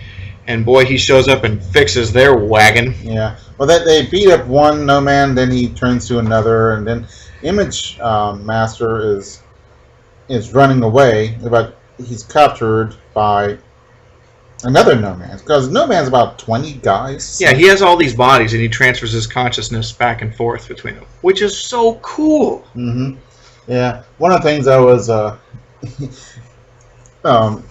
Speaker 1: and boy, he shows up and fixes their wagon.
Speaker 2: Yeah. Well, they beat up one No Man, then he turns to another, and then Image Master is running away, but he's captured by another No Man, because No Man's about 20 guys.
Speaker 1: Yeah, he has all these bodies, and he transfers his consciousness back and forth between them, which is so cool.
Speaker 2: Mm-hmm. Yeah, one of the things I was when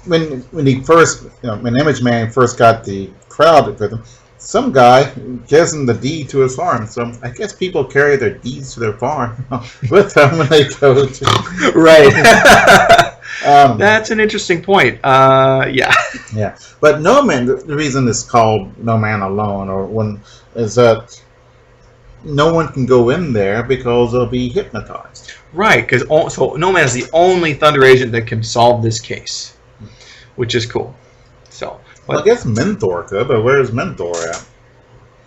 Speaker 2: Image Man first got the crowd with him, some guy gives him the deed to his farm. So I guess people carry their deeds to their farm with them when they go to.
Speaker 1: Right. That's an interesting point. Yeah.
Speaker 2: Yeah, but No Man. The reason it's called No Man Alone, is that no one can go in there because they'll be hypnotized.
Speaker 1: Right, because so No Man is the only Thunder agent that can solve this case, which is cool. So,
Speaker 2: well, I guess Mentor could, but where's Mentor at?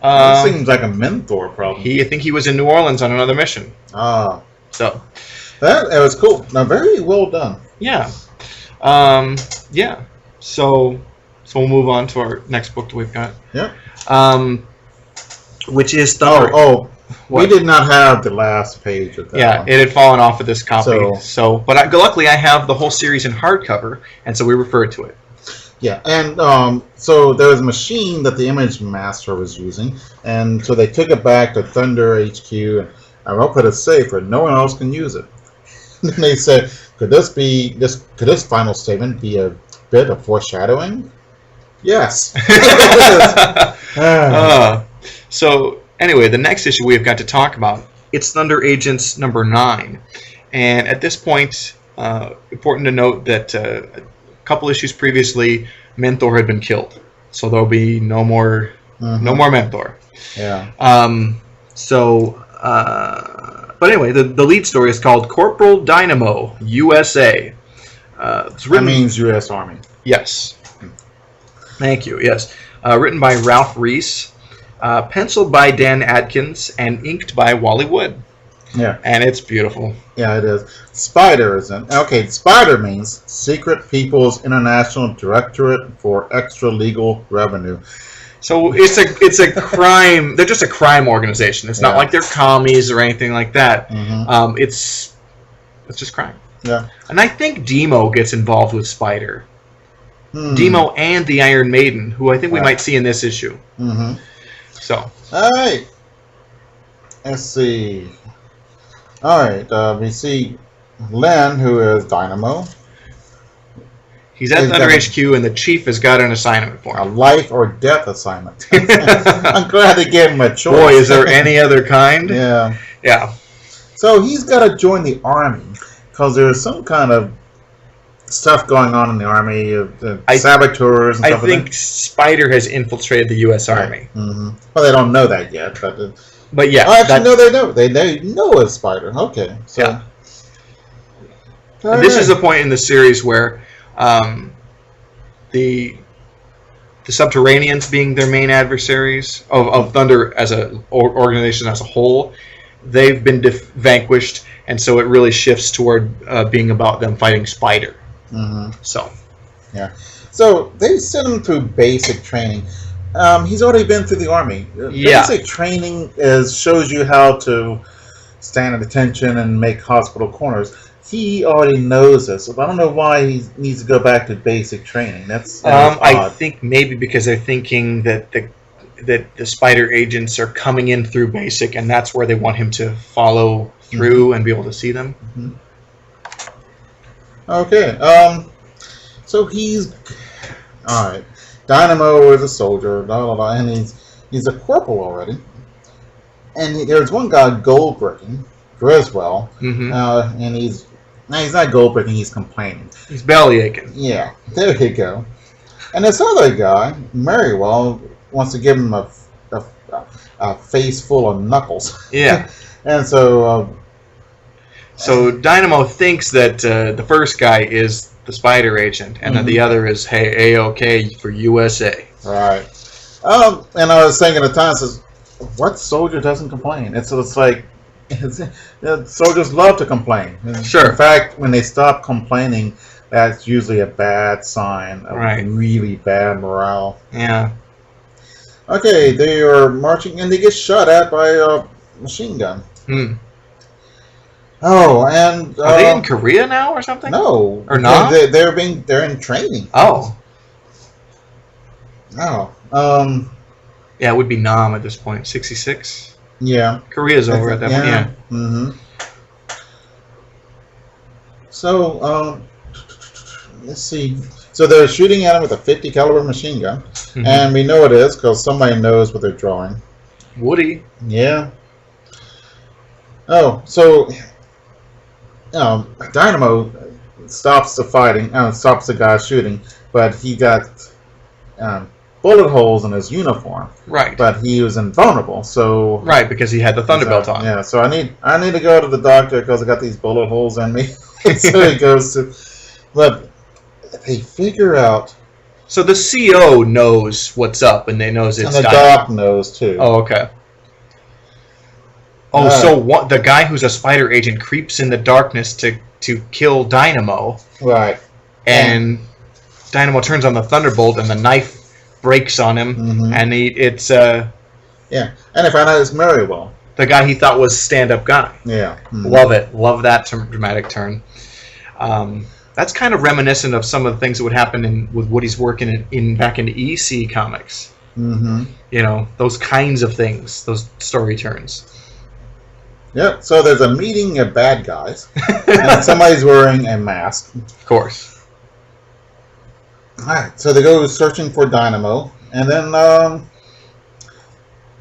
Speaker 2: It seems like a Mentor problem.
Speaker 1: I think he was in New Orleans on another mission.
Speaker 2: Ah,
Speaker 1: so
Speaker 2: that was cool. Now, very well done.
Speaker 1: Yeah, yeah. So we'll move on to our next book that we've got.
Speaker 2: Yeah.
Speaker 1: Which is Thunder.
Speaker 2: We did not have the last page of that.
Speaker 1: Yeah,
Speaker 2: one.
Speaker 1: It had fallen off of this copy. But luckily I have the whole series in hardcover, and so we referred to it.
Speaker 2: Yeah, and so there was a machine that the Image Master was using, and so they took it back to Thunder HQ, and I will put it safe where no one else can use it. And they said, could this final statement be a bit of foreshadowing? Yes.
Speaker 1: So anyway, the next issue we've got to talk about, it's Thunder Agents number 9. And at this point, important to note that a couple issues previously, Mentor had been killed. So there'll be no more Mentor.
Speaker 2: Yeah.
Speaker 1: But anyway, the lead story is called Corporal Dynamo, USA.
Speaker 2: That means U.S. Army.
Speaker 1: Yes. Thank you, yes. Written by Ralph Reese, penciled by Dan Adkins, and inked by Wally Wood.
Speaker 2: Yeah.
Speaker 1: And it's beautiful.
Speaker 2: Yeah, it is. Spider isn't. Okay, Spider means Secret People's International Directorate for Extra Legal Revenue.
Speaker 1: So it's a crime. They're just a crime organization. It's not like they're commies or anything like that.
Speaker 2: Mm-hmm.
Speaker 1: It's just crime.
Speaker 2: Yeah.
Speaker 1: And I think Demo gets involved with Spider. Demo and the Iron Maiden, who I think we might see in this issue.
Speaker 2: Mm-hmm.
Speaker 1: So.
Speaker 2: All right. Let's see. All right. We see Len, who is Dynamo.
Speaker 1: He's at Thunder HQ, and the chief has got an assignment for him.
Speaker 2: A life or death assignment. I'm glad they gave him a choice.
Speaker 1: Boy, is there any other kind?
Speaker 2: Yeah.
Speaker 1: Yeah.
Speaker 2: So he's got to join the army because there's some kind of stuff going on in the army, saboteurs and stuff.
Speaker 1: I think Spider has infiltrated the U.S. Army.
Speaker 2: Mm-hmm. Well, they don't know that yet,
Speaker 1: but yeah.
Speaker 2: Oh, actually, no, they know. They know it's Spider. Okay. So.
Speaker 1: Yeah. And this is a point in the series where the Subterraneans, being their main adversaries of Thunder as an organization as a whole, they've been vanquished, and so it really shifts toward being about them fighting Spider.
Speaker 2: Mm-hmm.
Speaker 1: So,
Speaker 2: yeah. So they sent him through basic training. He's already been through the army. Basic training shows you how to stand at attention and make hospital corners. He already knows this. So I don't know why he needs to go back to basic training. That's
Speaker 1: I think maybe because they're thinking that the Spider agents are coming in through basic, and that's where they want him to follow through and be able to see them.
Speaker 2: Mm-hmm. Okay. So he's all right. Dynamo is a soldier, and he's a corporal already. And there's one guy gold-breaking, Griswold, and he's not gold-breaking, he's complaining.
Speaker 1: He's belly aching.
Speaker 2: Yeah, there you go. And this other guy, Merriwell, wants to give him a face full of knuckles.
Speaker 1: Yeah.
Speaker 2: And so
Speaker 1: Dynamo thinks that the first guy is the Spider agent, and then the other is A-OK for USA.
Speaker 2: Right. And I was thinking at times, what soldier doesn't complain? It's like soldiers love to complain.
Speaker 1: Sure.
Speaker 2: In fact, when they stop complaining, that's usually a bad sign of really bad morale.
Speaker 1: Yeah.
Speaker 2: Okay, they are marching and they get shot at by a machine gun. Oh, and
Speaker 1: are they in Korea now or something?
Speaker 2: No,
Speaker 1: or not?
Speaker 2: They're in training.
Speaker 1: Oh.
Speaker 2: Oh.
Speaker 1: Yeah, it would be Nam at this point. 66.
Speaker 2: Yeah.
Speaker 1: Korea's over at that point. Yeah.
Speaker 2: Mm-hmm. So, let's see. So they're shooting at him with a 50 caliber machine gun, and we know it is because somebody knows what they're drawing.
Speaker 1: Woody.
Speaker 2: Yeah. Oh, so Dynamo stops the fighting, stops the guy shooting, but he got bullet holes in his uniform.
Speaker 1: Right.
Speaker 2: But he was invulnerable, so
Speaker 1: right, because he had the Thunderbolt on.
Speaker 2: Yeah, so I need to go to the doctor because I got these bullet holes in me. So he goes to, but they figure out.
Speaker 1: So the CO knows what's up, and they knows it's.
Speaker 2: And the doc knows too.
Speaker 1: Oh, okay. Oh, so the guy who's a spider agent creeps in the darkness to kill Dynamo.
Speaker 2: Right.
Speaker 1: And Dynamo turns on the Thunderbolt, and the knife breaks on him, and it's
Speaker 2: yeah, and I found out it's Merriwell,
Speaker 1: the guy he thought was stand-up guy.
Speaker 2: Yeah,
Speaker 1: love it, love that dramatic turn. That's kind of reminiscent of some of the things that would happen with Woody's working in back in EC comics. You know, those kinds of things, those story turns.
Speaker 2: Yep. So there's a meeting of bad guys, and somebody's wearing a mask.
Speaker 1: Of course.
Speaker 2: Alright, so they go searching for Dynamo, and then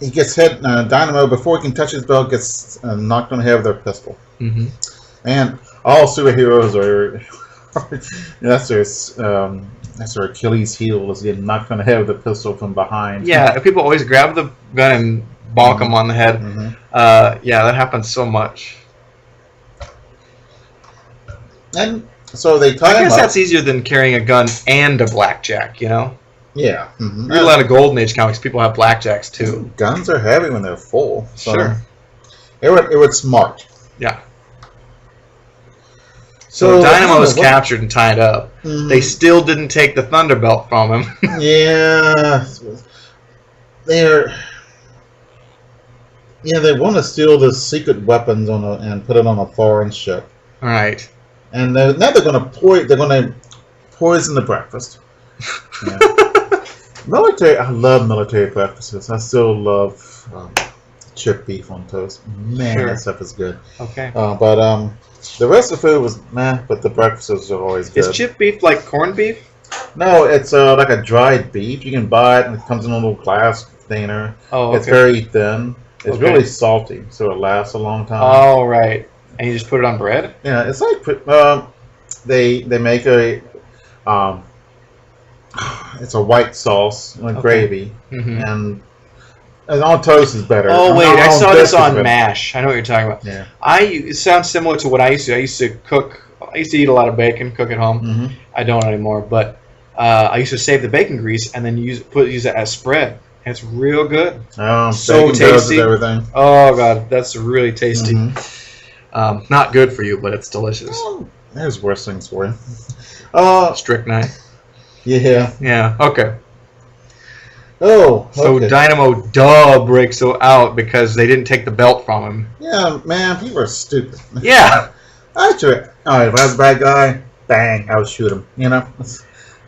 Speaker 2: he gets hit. Dynamo, before he can touch his belt, gets knocked on the head with their pistol. And all superheroes are that's their Achilles heel, is getting knocked on the head with a pistol from behind.
Speaker 1: Yeah, people always grab the gun and bonk them on the head. Yeah, that happens so much.
Speaker 2: And so they tie him up.
Speaker 1: I guess that's easier than carrying a gun and a blackjack, you know?
Speaker 2: Yeah.
Speaker 1: Read a lot of Golden Age comics, people have blackjacks too.
Speaker 2: Guns are heavy when they're full. So
Speaker 1: sure.
Speaker 2: It was smart.
Speaker 1: Yeah. So Dynamo was captured and tied up. They still didn't take the Thunderbelt from him.
Speaker 2: Yeah. They want to steal the secret weapons and put it on a foreign ship.
Speaker 1: All right.
Speaker 2: And now they're going to poison the breakfast. Yeah. Military. I love military breakfasts. I still love chip beef on toast. Man, that stuff is good.
Speaker 1: Okay.
Speaker 2: But the rest of the food was meh. But the breakfasts are always good.
Speaker 1: Is chip beef like corned beef?
Speaker 2: No, it's like a dried beef. You can buy it, and it comes in a little glass container.
Speaker 1: Oh, okay.
Speaker 2: It's very thin. It's really salty, so it lasts a long time.
Speaker 1: Oh, right. And you just put it on bread?
Speaker 2: Yeah, it's like they make a it's a white sauce, like gravy, and on toast is better.
Speaker 1: Oh wait, I saw this on MASH. I know what you're talking about.
Speaker 2: Yeah.
Speaker 1: It sounds similar to what I used to. I used to cook. I used to eat a lot of bacon, cook at home. I don't anymore, but I used to save the bacon grease and then use it as spread. And it's real good.
Speaker 2: Oh,
Speaker 1: so tasty.
Speaker 2: Everything.
Speaker 1: Oh god, that's really tasty. Not good for you, but it's delicious.
Speaker 2: Oh, there's worse things for you.
Speaker 1: Strychnine.
Speaker 2: Yeah.
Speaker 1: Yeah. Okay.
Speaker 2: Oh. Okay.
Speaker 1: So Dynamo breaks out because they didn't take the belt from him.
Speaker 2: Yeah, man, people are stupid.
Speaker 1: Yeah.
Speaker 2: Actually, if I was a bad guy, bang, I would shoot him. You know.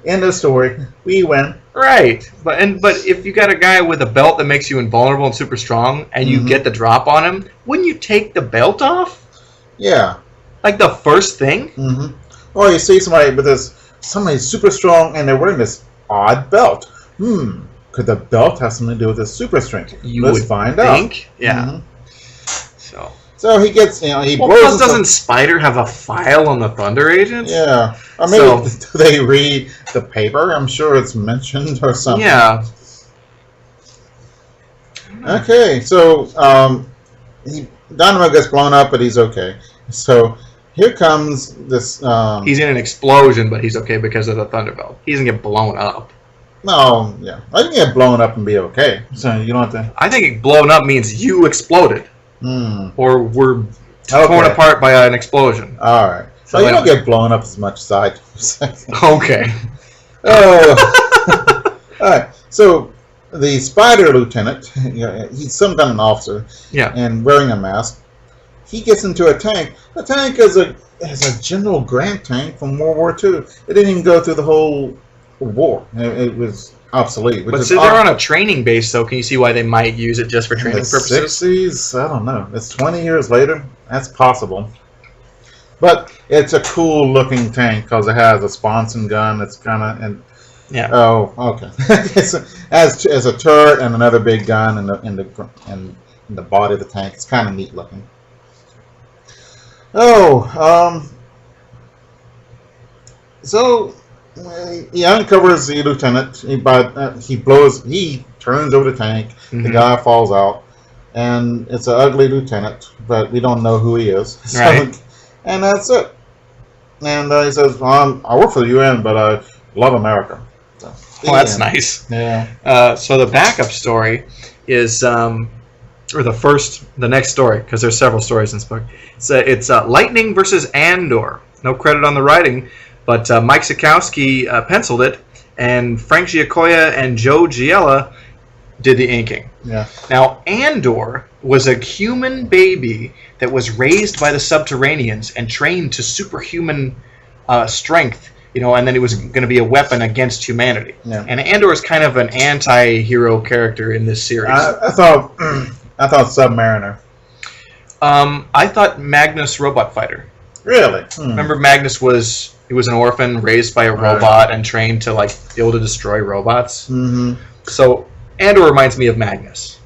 Speaker 2: End of story. We win.
Speaker 1: Right, but if you got a guy with a belt that makes you invulnerable and super strong, and you get the drop on him, wouldn't you take the belt off?
Speaker 2: Yeah.
Speaker 1: Like the first thing?
Speaker 2: Or you see somebody super strong, and they're wearing this odd belt. Could the belt have something to do with his super strength? Let's find out.
Speaker 1: Yeah.
Speaker 2: So he gets, he blows.
Speaker 1: Plus, doesn't Spider have a file on the Thunder Agents?
Speaker 2: Yeah. Or maybe do they read the paper? I'm sure it's mentioned or something.
Speaker 1: Yeah.
Speaker 2: Okay, so Dynamo gets blown up, but he's okay. So here comes this.
Speaker 1: He's in an explosion, but he's okay because of the Thunderbelt. He doesn't get blown up.
Speaker 2: No, yeah. I can get blown up and be okay. So you don't have to.
Speaker 1: I think blown up means you exploded. Or were torn apart by an explosion.
Speaker 2: All right. So you don't get blown up as much as I do.
Speaker 1: Okay.
Speaker 2: Oh. All right. So the Spider Lieutenant, he's some kind of an officer, and wearing a mask. He gets into a tank. The tank is a General Grant tank from World War II. It didn't even go through the whole war. It was obsolete.
Speaker 1: But so they're on a training base, though. Can you see why they might use it just for training purposes?
Speaker 2: 60s? I don't know. It's 20 years later. That's possible. But it's a cool looking tank because it has a Sponson gun. It's kind of Oh, okay. as a turret and another big gun in the body of the tank. It's kind of neat looking. So he uncovers the lieutenant. He turns over the tank.
Speaker 1: Mhm.
Speaker 2: The guy falls out, and it's an ugly lieutenant, but we don't know who he is. So,
Speaker 1: Right.
Speaker 2: And that's it. And he says, "I work for the UN, but I love America." So,
Speaker 1: Well, that's
Speaker 2: yeah.
Speaker 1: nice.
Speaker 2: Yeah.
Speaker 1: So the backup story is, or the next story, because there's several stories in this book. It's Lightning versus Andor. No credit on the writing, but Mike Sikowski penciled it, and Frank Giacoia and Joe Giella did the inking.
Speaker 2: Yeah.
Speaker 1: Now, Andor was a human baby that was raised by the Subterraneans and trained to superhuman strength, and then it was going to be a weapon against humanity.
Speaker 2: Yeah.
Speaker 1: And Andor is kind of an anti-hero character in this series.
Speaker 2: I thought Submariner.
Speaker 1: I thought Magnus Robot Fighter.
Speaker 2: Really?
Speaker 1: Remember, Magnus was an orphan raised by a robot and trained to be able to destroy robots.
Speaker 2: Mm-hmm.
Speaker 1: So Andor reminds me of Magnus.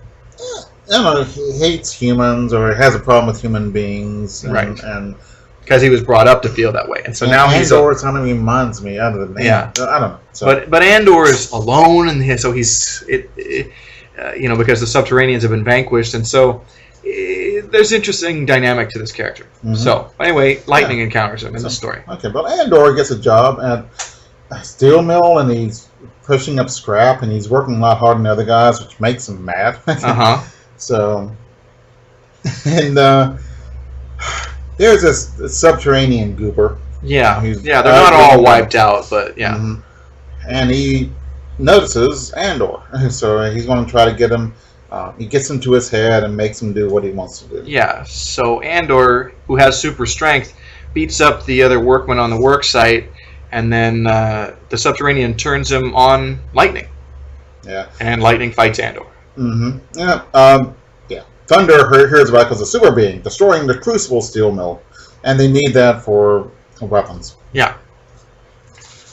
Speaker 2: I don't know, he hates humans or has a problem with human beings.
Speaker 1: Right.
Speaker 2: And
Speaker 1: Because he was brought up to feel that way, and so now he's
Speaker 2: Andor kind of reminds me out of the name.
Speaker 1: Yeah.
Speaker 2: I don't know. So,
Speaker 1: but Andor is alone, and so he's because the Subterraneans have been vanquished, and so there's interesting dynamic to this character.
Speaker 2: Mhm.
Speaker 1: So anyway, Lightning encounters him in the story.
Speaker 2: Okay, but Andor gets a job at a steel mill, and he's pushing up scrap, and he's working a lot harder than the other guys, which makes him mad.
Speaker 1: Uh-huh.
Speaker 2: So, and there's this subterranean goober.
Speaker 1: Yeah,
Speaker 2: He's
Speaker 1: they're not all
Speaker 2: ugly.
Speaker 1: wiped out, but yeah.
Speaker 2: Mhm. And he notices Andor, so he's going to try to get him. He gets into his head and makes him do what he wants to do.
Speaker 1: Yeah, so Andor, who has super strength, beats up the other workmen on the work site, and then the Subterranean turns him on Lightning.
Speaker 2: Yeah.
Speaker 1: And Lightning fights Andor.
Speaker 2: Mm-hmm. Yeah. Yeah. Thunder hears about it because a super being destroying the Crucible steel mill, and they need that for weapons.
Speaker 1: Yeah.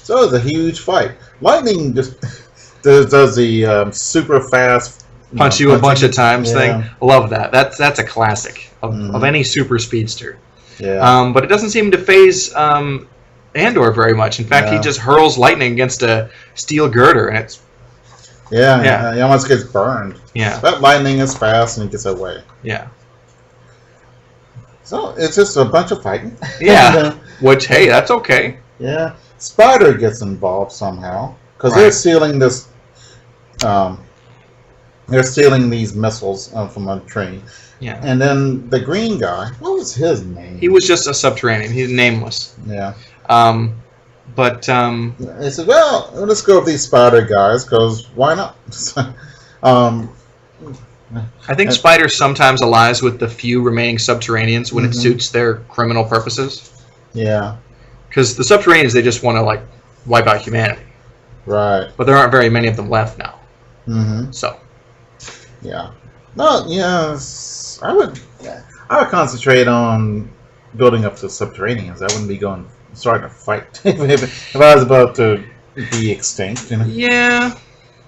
Speaker 2: So it's a huge fight. Lightning just does the super fast
Speaker 1: Punch you a bunch of times
Speaker 2: Yeah.
Speaker 1: thing. Love that. That's a classic of
Speaker 2: Mhm.
Speaker 1: any super speedster.
Speaker 2: Yeah.
Speaker 1: But it doesn't seem to phase Andor very much. In fact, he
Speaker 2: No.
Speaker 1: just hurls lightning against a steel girder, and it's
Speaker 2: Yeah. He almost gets burned.
Speaker 1: yeah,
Speaker 2: But lightning is fast and he gets away.
Speaker 1: yeah,
Speaker 2: So it's just a bunch of fighting.
Speaker 1: yeah.
Speaker 2: And,
Speaker 1: Which hey, that's okay.
Speaker 2: yeah. Spider gets involved somehow because
Speaker 1: Right.
Speaker 2: they're stealing this. They're stealing these missiles from a train.
Speaker 1: Yeah.
Speaker 2: And then the green guy, what was his name?
Speaker 1: He was just a Subterranean. He's nameless.
Speaker 2: Yeah.
Speaker 1: But
Speaker 2: They said, well, let's go with these spider guys because why not?
Speaker 1: I think Spider sometimes allies with the few remaining Subterraneans when it
Speaker 2: Mhm.
Speaker 1: suits their criminal purposes.
Speaker 2: Yeah.
Speaker 1: Because the Subterraneans, they just want to wipe out humanity.
Speaker 2: Right.
Speaker 1: But there aren't very many of them left now.
Speaker 2: Mm-hmm.
Speaker 1: So
Speaker 2: Yeah. No. Yes. I would concentrate on building up the Subterraneans. I wouldn't be starting to fight if I was about to be extinct.
Speaker 1: yeah,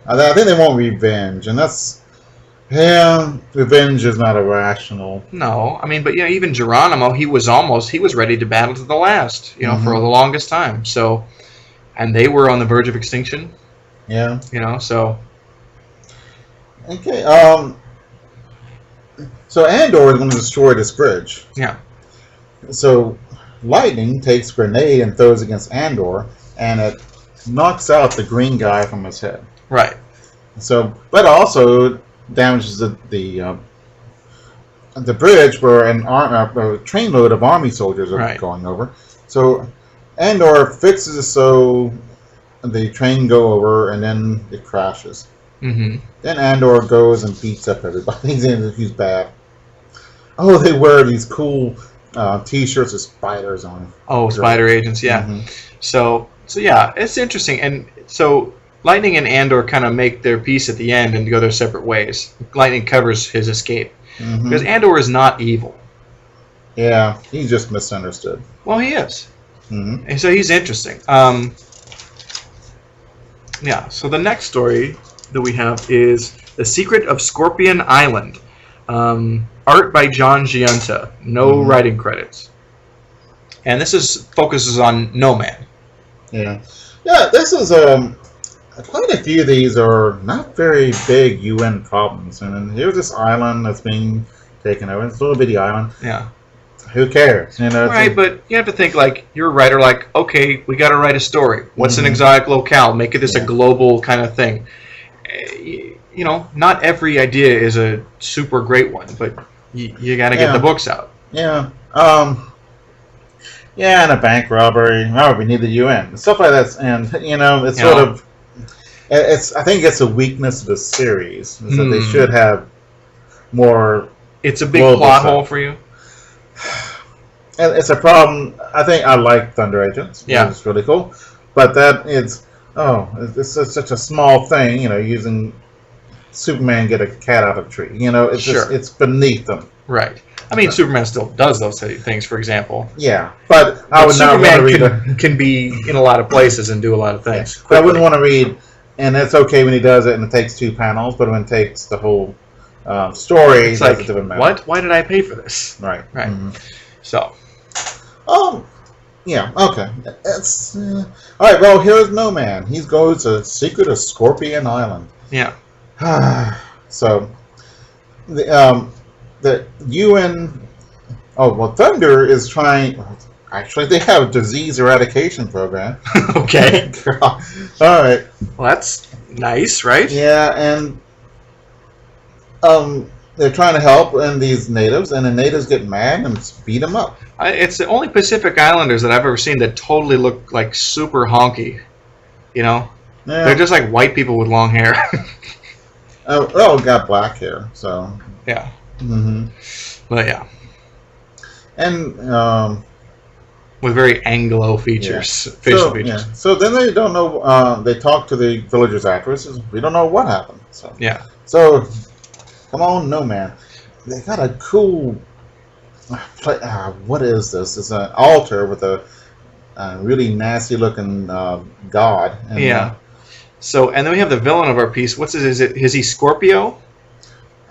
Speaker 2: I think they want revenge, and revenge is not irrational.
Speaker 1: no, I mean, but even Geronimo, he was ready to battle to the last, for the longest time. So, and they were on the verge of extinction.
Speaker 2: Yeah.
Speaker 1: So
Speaker 2: Okay. So Andor is going to destroy this bridge.
Speaker 1: yeah,
Speaker 2: So Lightning takes a grenade and throws it against Andor, and it knocks out the green guy from his head.
Speaker 1: right,
Speaker 2: So, but also damages the bridge where a trainload of army soldiers are
Speaker 1: Right.
Speaker 2: going over. So Andor fixes it so the train go over, and then it crashes.
Speaker 1: mm-hmm.
Speaker 2: Then Andor goes and beats up everybody. He's bad. Oh, they wear these cool T-shirts with spiders on them.
Speaker 1: Oh, spider agents, yeah.
Speaker 2: Mhm.
Speaker 1: So yeah, it's interesting, and so Lightning and Andor kind of make their peace at the end and go their separate ways. Lightning covers his escape
Speaker 2: Mhm.
Speaker 1: because Andor is not evil.
Speaker 2: Yeah, he's just misunderstood.
Speaker 1: Well, he is.
Speaker 2: Hmm.
Speaker 1: And so he's interesting. Yeah, so the next story that we have is The Secret of Scorpion Island. Art by John Giunta. No writing credits. And this focuses on No Man.
Speaker 2: Yeah. Yeah, this is quite a few of these are not very big UN problems. And then here's this island that's being taken over. It's a little bitty island.
Speaker 1: Yeah.
Speaker 2: Who cares? You know,
Speaker 1: Right, but you have to think like you're a writer. Like, okay, we got to write a story. What's an exotic locale? Make it this a global kind of thing. You know, not every idea is a super great one, but you got to get the books out.
Speaker 2: Yeah. Yeah, and a bank robbery. Oh, we need the UN. Stuff like that. And, you know, it's sort of... I think it's a weakness of the series. Is that they should have more...
Speaker 1: It's a big plot hole for you?
Speaker 2: And it's a problem. I think I like Thunder Agents. Yeah. It's really cool. But that is... Oh, it's such a small thing, you know, using Superman get a cat out of a tree. You know, it's just, it's beneath them.
Speaker 1: Right. I mean, Superman still does those things, for example.
Speaker 2: Yeah, but I would not want to read...
Speaker 1: can be in a lot of places and do a lot of things.
Speaker 2: But I wouldn't want to read, and it's okay when he does it and it takes 2 panels, but when it takes the whole story,
Speaker 1: it's like, what? Why did I pay for this?
Speaker 2: Right.
Speaker 1: Right. So.
Speaker 2: Yeah, okay. It's, all right, well, here's No Man. He goes to Secret of Scorpion Island.
Speaker 1: Yeah.
Speaker 2: So, the UN... Oh, well, Thunder is trying... Actually, they have a disease eradication program.
Speaker 1: Okay.
Speaker 2: All right.
Speaker 1: Well, that's nice, right?
Speaker 2: Yeah, and they're trying to help these natives, and the natives get mad and beat them up.
Speaker 1: It's the only Pacific Islanders that I've ever seen that totally look like super honky. You know? Yeah. They're just like white people with long hair.
Speaker 2: Got black hair, so...
Speaker 1: Yeah.
Speaker 2: Mm-hmm.
Speaker 1: But yeah.
Speaker 2: And,
Speaker 1: with very Anglo features, facial features.
Speaker 2: Yeah. So then they don't know, they talk to the villagers afterwards. We don't know what happened. So.
Speaker 1: Yeah.
Speaker 2: So, come on, No Man. They got a cool... what is this? It's an altar with a really nasty-looking god. And,
Speaker 1: yeah. So, and then we have the villain of our piece. What's his? Is he Scorpio?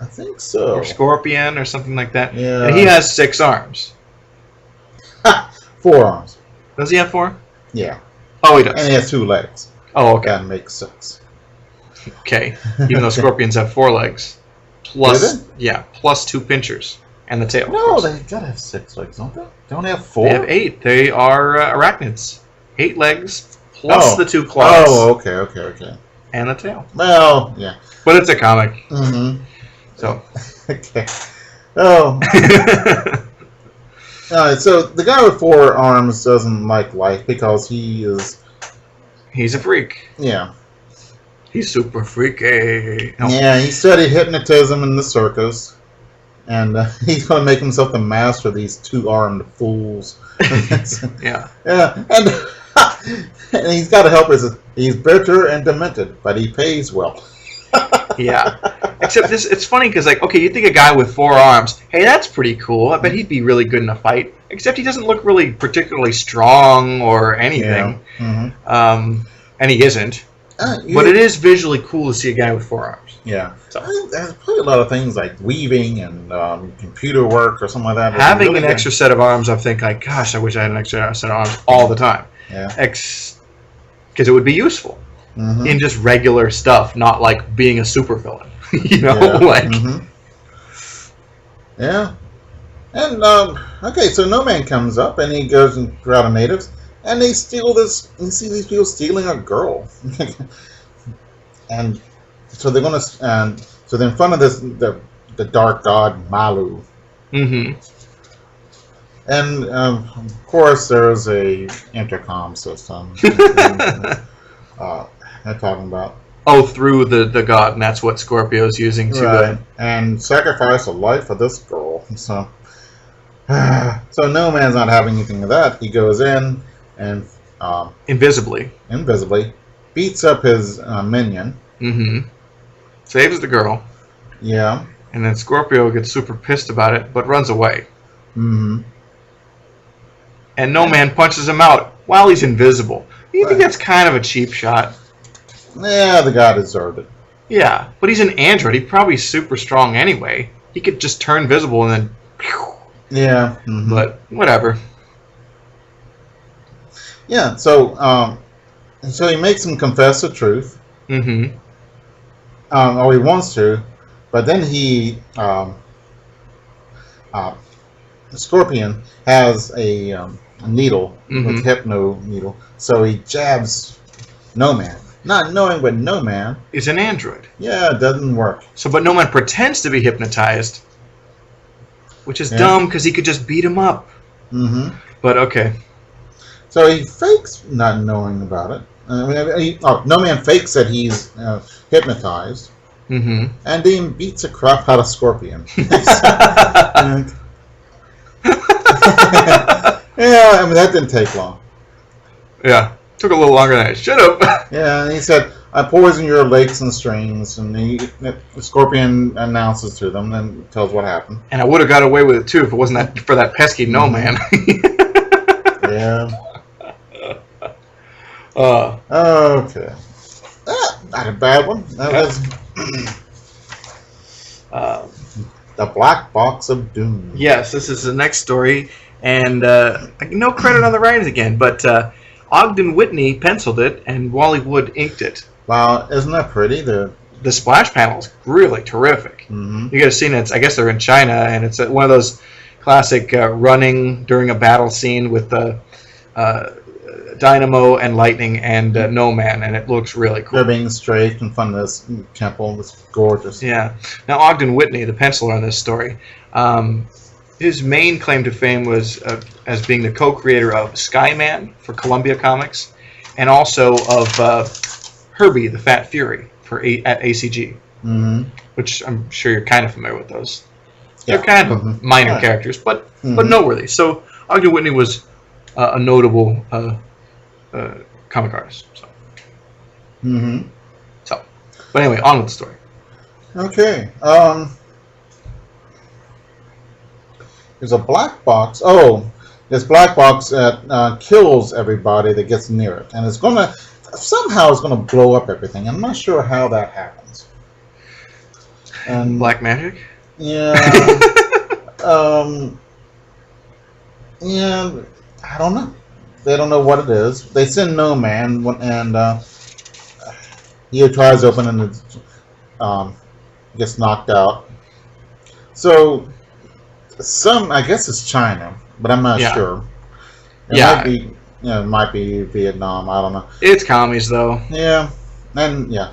Speaker 2: I think so.
Speaker 1: Or Scorpion or something like that.
Speaker 2: Yeah.
Speaker 1: And he has 6 arms.
Speaker 2: 4 arms.
Speaker 1: Does he have 4?
Speaker 2: Yeah.
Speaker 1: Oh, he does.
Speaker 2: And he has 2 legs.
Speaker 1: Oh, okay.
Speaker 2: That makes 6.
Speaker 1: Okay. Even though scorpions have 4 legs. Plus, yeah, plus 2 pinchers. And the tail.
Speaker 2: No, they gotta have 6 legs, don't they? They only have 4?
Speaker 1: They have 8. They are arachnids. 8 legs, plus the 2 claws.
Speaker 2: Oh, okay.
Speaker 1: And the tail.
Speaker 2: Well, yeah.
Speaker 1: But it's a comic.
Speaker 2: Mm-hmm.
Speaker 1: So.
Speaker 2: Okay. Oh. So the guy with 4 arms doesn't like life because he's
Speaker 1: a freak.
Speaker 2: Yeah.
Speaker 1: He's super freaky.
Speaker 2: Oh. Yeah, he studied hypnotism in the circus, and he's going to make himself the master of these 2-armed fools.
Speaker 1: Yeah.
Speaker 2: Yeah, and he's got to help he's bitter and demented, but he pays well.
Speaker 1: Yeah. Except it's funny because, like, okay, you think a guy with 4 arms, hey, that's pretty cool. I bet he'd be really good in a fight. Except he doesn't look really particularly strong or anything.
Speaker 2: Yeah. Mm-hmm.
Speaker 1: And he isn't. But it is visually cool to see a guy with 4 arms.
Speaker 2: Yeah. So there's probably a lot of things like weaving and computer work or something like that.
Speaker 1: Having really an extra set of arms, I think, like, gosh, I wish I had an extra set of arms all the time.
Speaker 2: Yeah.
Speaker 1: Because it would be useful. Mm-hmm. In just regular stuff, not like being a supervillain. You know, like.
Speaker 2: Mm-hmm. Yeah. And okay, so No Man comes up and he goes and crowd of natives, and they steal this. You see these people stealing a girl, and so they're gonna. So they're in front of the dark god Malu.
Speaker 1: Mm-hmm.
Speaker 2: And of course, there's a intercom system. They're talking about.
Speaker 1: Oh, through the god, and that's what Scorpio's using to...
Speaker 2: Right, and sacrifice a life for this girl. So No Man's not having anything of that. He goes in and...
Speaker 1: Invisibly
Speaker 2: beats up his minion.
Speaker 1: Mm-hmm. Saves the girl.
Speaker 2: Yeah.
Speaker 1: And then Scorpio gets super pissed about it, but runs away.
Speaker 2: Mm-hmm.
Speaker 1: And No Man punches him out while he's invisible. You think that's kind of a cheap shot?
Speaker 2: Yeah, the guy deserved it.
Speaker 1: Yeah, but he's an android. He's probably super strong anyway. He could just turn visible and then... Pew.
Speaker 2: Yeah. Mm-hmm.
Speaker 1: But whatever.
Speaker 2: Yeah, so So he makes him confess the truth,
Speaker 1: Mm-hmm.
Speaker 2: or he wants to, but then uh, Scorpion has a needle
Speaker 1: Mm-hmm.
Speaker 2: with hypno needle, so he jabs No Man, not knowing what No Man.
Speaker 1: Is an android.
Speaker 2: Yeah, it doesn't work.
Speaker 1: So, but No Man pretends to be hypnotized, which is
Speaker 2: Yeah.
Speaker 1: dumb because he could just beat him up.
Speaker 2: Mm-hmm.
Speaker 1: But okay.
Speaker 2: So he fakes not knowing about it. No Man fakes that he's hypnotized,
Speaker 1: Mm-hmm.
Speaker 2: and then beats the crap out of Scorpion. Yeah, I mean that didn't take long.
Speaker 1: Yeah, took a little longer than I should have.
Speaker 2: Yeah, and he said, "I poison your lakes and streams," and the Scorpion announces to them and tells what happened.
Speaker 1: And I would have got away with it too if it wasn't that for that pesky No Man.
Speaker 2: Yeah.
Speaker 1: uh,
Speaker 2: Okay. Not a bad one. That was the Black Box of Doom.
Speaker 1: yes, this is the next story, and no credit on the writings again, but Ogden Whitney penciled it and Wally Wood inked it.
Speaker 2: Wow, isn't that pretty?
Speaker 1: The splash panel is really terrific.
Speaker 2: Mm-hmm.
Speaker 1: You guys seen it? I guess they're in China, and it's one of those classic running during a battle scene with the Dynamo and Lightning and No Man, and it looks really cool.
Speaker 2: They're being straight in front of this temple. It's gorgeous.
Speaker 1: Yeah. Now, Ogden Whitney, the penciler on this story, his main claim to fame was as being the co-creator of Skyman for Columbia Comics, and also of Herbie the Fat Fury at ACG,
Speaker 2: Mm-hmm.
Speaker 1: which I'm sure you're kind of familiar with those.
Speaker 2: Yeah.
Speaker 1: They're kind of
Speaker 2: Mhm.
Speaker 1: minor
Speaker 2: Yeah.
Speaker 1: characters, but
Speaker 2: Mhm.
Speaker 1: noteworthy. So Ogden Whitney was a notable comic artist.
Speaker 2: Mm-hmm.
Speaker 1: But anyway, on with the story.
Speaker 2: Okay. There's a black box. Oh, this black box that kills everybody that gets near it, and it's gonna blow up everything. I'm not sure how that happens. And
Speaker 1: Black magic?
Speaker 2: yeah, yeah, I don't know. They don't know what it is. They send No Man, and he tries to open and it gets knocked out. So I guess it's China, but I'm not
Speaker 1: Yeah.
Speaker 2: sure. It might be Vietnam. I don't know.
Speaker 1: It's commies, though.
Speaker 2: Yeah, and yeah,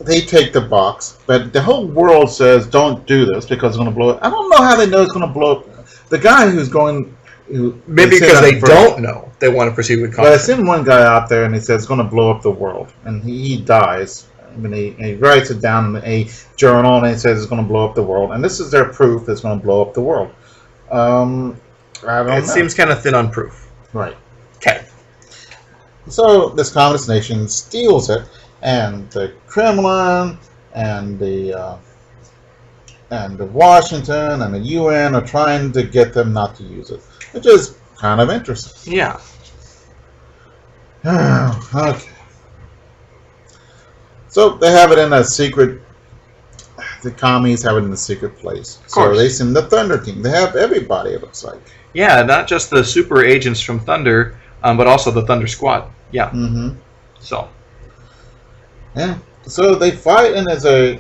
Speaker 2: they take the box, but the whole world says don't do this because it's going to blow up. I don't know how they know it's going to blow up. The guy who's going,
Speaker 1: Maybe because they don't know they want to proceed with
Speaker 2: But I
Speaker 1: caution.
Speaker 2: seen one guy out there, and he says it's going to blow up the world, and he dies. I mean, he writes it down in a journal, and he says it's going to blow up the world, and this is their proof it's going to blow up the world. I don't know.
Speaker 1: It seems kind of thin on proof.
Speaker 2: Right.
Speaker 1: Okay.
Speaker 2: So this communist nation steals it, and the Kremlin and the Washington and the UN are trying to get them not to use it, which is kind of interesting.
Speaker 1: Yeah.
Speaker 2: Okay. So they have it in a secret. The commies have it in a secret place.
Speaker 1: Of course.
Speaker 2: So they send the Thunder team. They have everybody. It looks like.
Speaker 1: Yeah, not just the super agents from Thunder, but also the Thunder Squad. Yeah.
Speaker 2: Mm-hmm.
Speaker 1: So.
Speaker 2: Yeah. So they fight, and there's a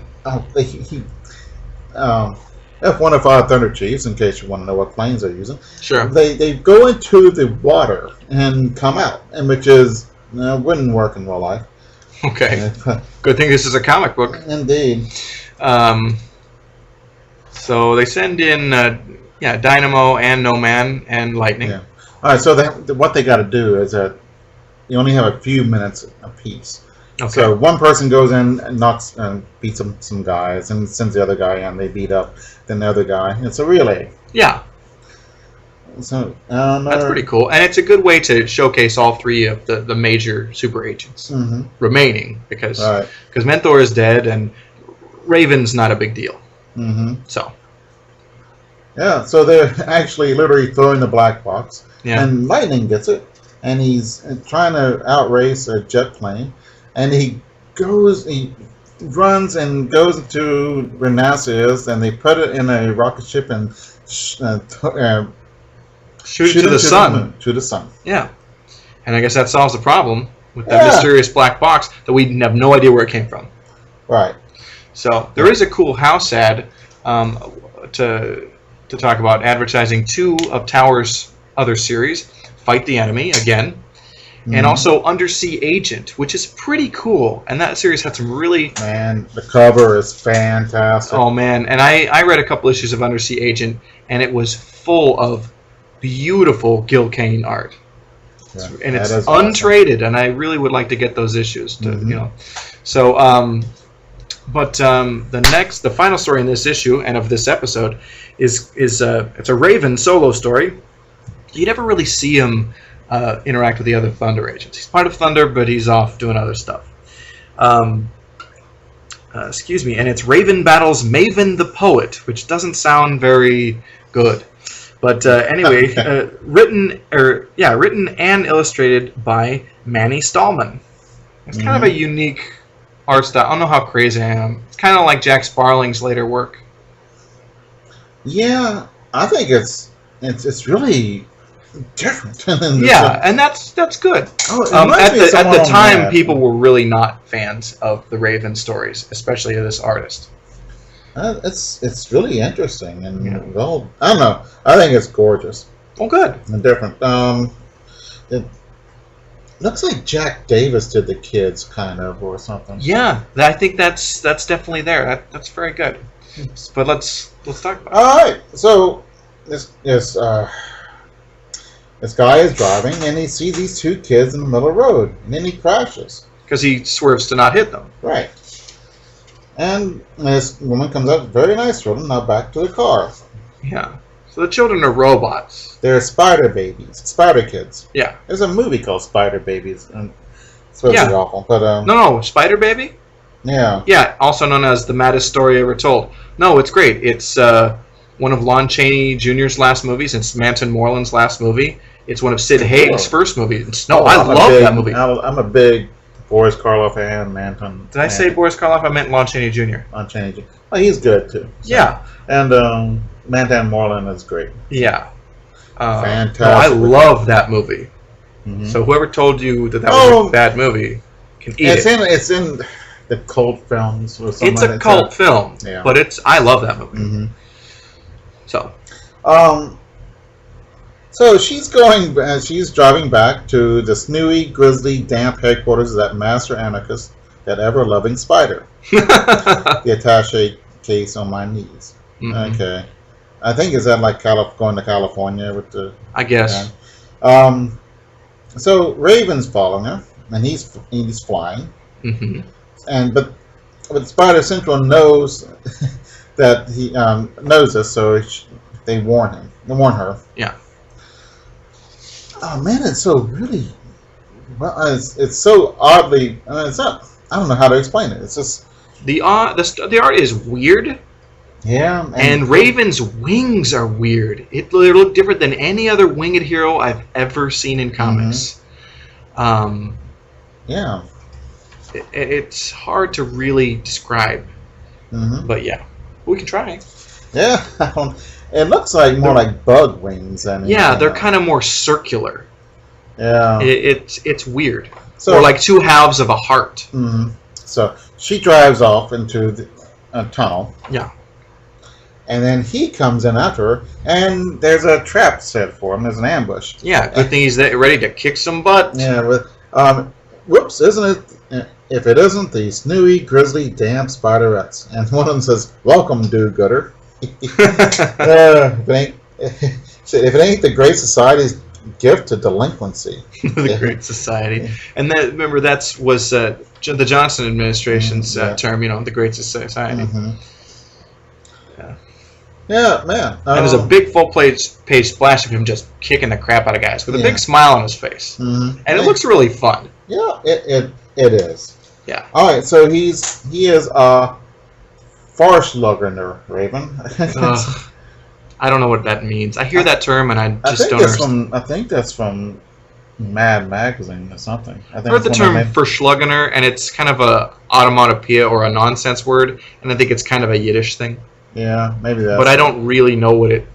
Speaker 2: F-105 Thunder Chiefs. In case you want to know what planes they're using,
Speaker 1: Sure.
Speaker 2: they go into the water and come out, and which is wouldn't work in real life.
Speaker 1: Okay. Good thing this is a comic book.
Speaker 2: Indeed.
Speaker 1: So they send in Dynamo and No Man and Lightning.
Speaker 2: Yeah. All right. So what they got to do is that you only have a few minutes apiece.
Speaker 1: Okay.
Speaker 2: So one person goes in and knocks and beats some guys, and sends the other guy in. They beat up then the other guy. It's a relay.
Speaker 1: Yeah.
Speaker 2: So
Speaker 1: That's pretty cool. And it's a good way to showcase all three of the major super agents remaining because Mentor is dead and Raven's not a big deal.
Speaker 2: Mm-hmm.
Speaker 1: So.
Speaker 2: Yeah, so they're actually literally throwing the black box.
Speaker 1: Yeah.
Speaker 2: And Lightning gets it, and he's trying to outrace a jet plane, and he runs and goes to where NASA is, and they put it in a rocket ship and
Speaker 1: Shoot it to the sun.
Speaker 2: To the sun.
Speaker 1: Yeah. And I guess that solves the problem. with that mysterious black box that we have no idea where it came from.
Speaker 2: Right.
Speaker 1: So there is a cool house ad to talk about advertising 2 of Tower's other series, Fight the Enemy again, and also Undersea Agent, which is pretty cool. And that series had some really...
Speaker 2: Man, the cover is fantastic.
Speaker 1: Oh, man. And I read a couple issues of Undersea Agent, and it was full of beautiful Gil Kane art.
Speaker 2: Yeah,
Speaker 1: and it's untraded, awesome. And I really would like to get those issues. To, you know. So, the final story in this issue and of this episode is it's a Raven solo story. You never really see him interact with the other Thunder agents. He's part of Thunder, but he's off doing other stuff. Excuse me, and it's Raven battles Maven the Poet, which doesn't sound very good. But anyway, written and illustrated by Manny Stallman. It's kind of a unique art style. I don't know how crazy I am. It's kind of like Jack Sparling's later work.
Speaker 2: Yeah, I think it's really different.
Speaker 1: And that's good. At the time, people were really not fans of the Raven stories, especially of this artist.
Speaker 2: It's really interesting, and well, I don't know. I think it's gorgeous.
Speaker 1: Oh, good.
Speaker 2: And different. It looks like Jack Davis did the kids, kind of, or something.
Speaker 1: Yeah, I think that's definitely there. That's very good. But let's talk about it.
Speaker 2: All right. So this guy is driving, and he sees these 2 kids in the middle of the road, and then he crashes
Speaker 1: because he swerves to not hit them.
Speaker 2: Right. And this woman comes up, very nice children, now back to the car.
Speaker 1: Yeah. So the children are robots.
Speaker 2: They're spider babies, spider kids.
Speaker 1: Yeah.
Speaker 2: There's a movie called Spider Babies, and it's supposed to be awful. But
Speaker 1: no, Spider Baby.
Speaker 2: Yeah.
Speaker 1: Yeah, also known as the maddest story ever told. No, it's great. It's one of Lon Chaney Jr.'s last movies. It's Manton Moreland's last movie. It's one of Sid Haig's first movies. I love that movie.
Speaker 2: I'm a big Boris Karloff fan, Manton.
Speaker 1: Did I say Boris Karloff? I meant Lon Chaney Jr.
Speaker 2: Lon Chaney Jr. Well, he's good too. So.
Speaker 1: Yeah.
Speaker 2: And Manton Moreland is great.
Speaker 1: Yeah.
Speaker 2: Fantastic.
Speaker 1: No, I love that movie. Mm-hmm. So whoever told you that was a bad movie can eat it.
Speaker 2: It's in the cult films or something.
Speaker 1: It's a cult film, but I love that movie.
Speaker 2: Mm-hmm.
Speaker 1: So
Speaker 2: she's driving back to the snowy, grisly, damp headquarters of that master anarchist, that ever-loving spider. The attaché case on my knees. Mm-hmm. Okay. I think, is that like going to California with the...
Speaker 1: I guess.
Speaker 2: So Raven's following her, and he's flying.
Speaker 1: Mm-hmm.
Speaker 2: But Spider Central knows that he knows this, so they warn him. They warn her.
Speaker 1: Yeah.
Speaker 2: Oh man, it's so really well. It's so oddly. It's not. I don't know how to explain it. It's just
Speaker 1: the art is weird.
Speaker 2: Yeah.
Speaker 1: And Raven's wings are weird. They look different than any other winged hero I've ever seen in comics.
Speaker 2: Mm-hmm. Yeah.
Speaker 1: It's hard to really describe.
Speaker 2: Mm-hmm.
Speaker 1: But yeah, we can try.
Speaker 2: Yeah. It looks like more like bug wings than
Speaker 1: they're kind of more circular.
Speaker 2: Yeah.
Speaker 1: It's weird. Or like 2 halves of a heart.
Speaker 2: Mm-hmm. So she drives off into the tunnel.
Speaker 1: Yeah.
Speaker 2: And then he comes in after her, and there's a trap set for him. There's an ambush.
Speaker 1: Yeah, good thing he's ready to kick some butt.
Speaker 2: Yeah, but whoops, isn't it? If it isn't the snowy, grisly, damp spiderettes. And one of them says, "Welcome, do-gooder." If it ain't the Great Society's gift to delinquency.
Speaker 1: The Great Society. And remember, that was the Johnson administration's term, the Great Society.
Speaker 2: Mm-hmm. Yeah, man.
Speaker 1: And there's a big full-page splash of him just kicking the crap out of guys with a big smile on his face.
Speaker 2: Mm-hmm.
Speaker 1: And it looks really fun.
Speaker 2: Yeah, it is.
Speaker 1: Yeah.
Speaker 2: All right, so he is a Farsluggener, Raven.
Speaker 1: I don't know what that means. I hear that term and I just don't understand.
Speaker 2: I think that's from Mad Magazine or something.
Speaker 1: I've heard the term Verschluggener, and it's kind of a automatopoeia or a nonsense word, and I think it's kind of a Yiddish thing.
Speaker 2: Yeah, maybe that.
Speaker 1: But I don't really know what it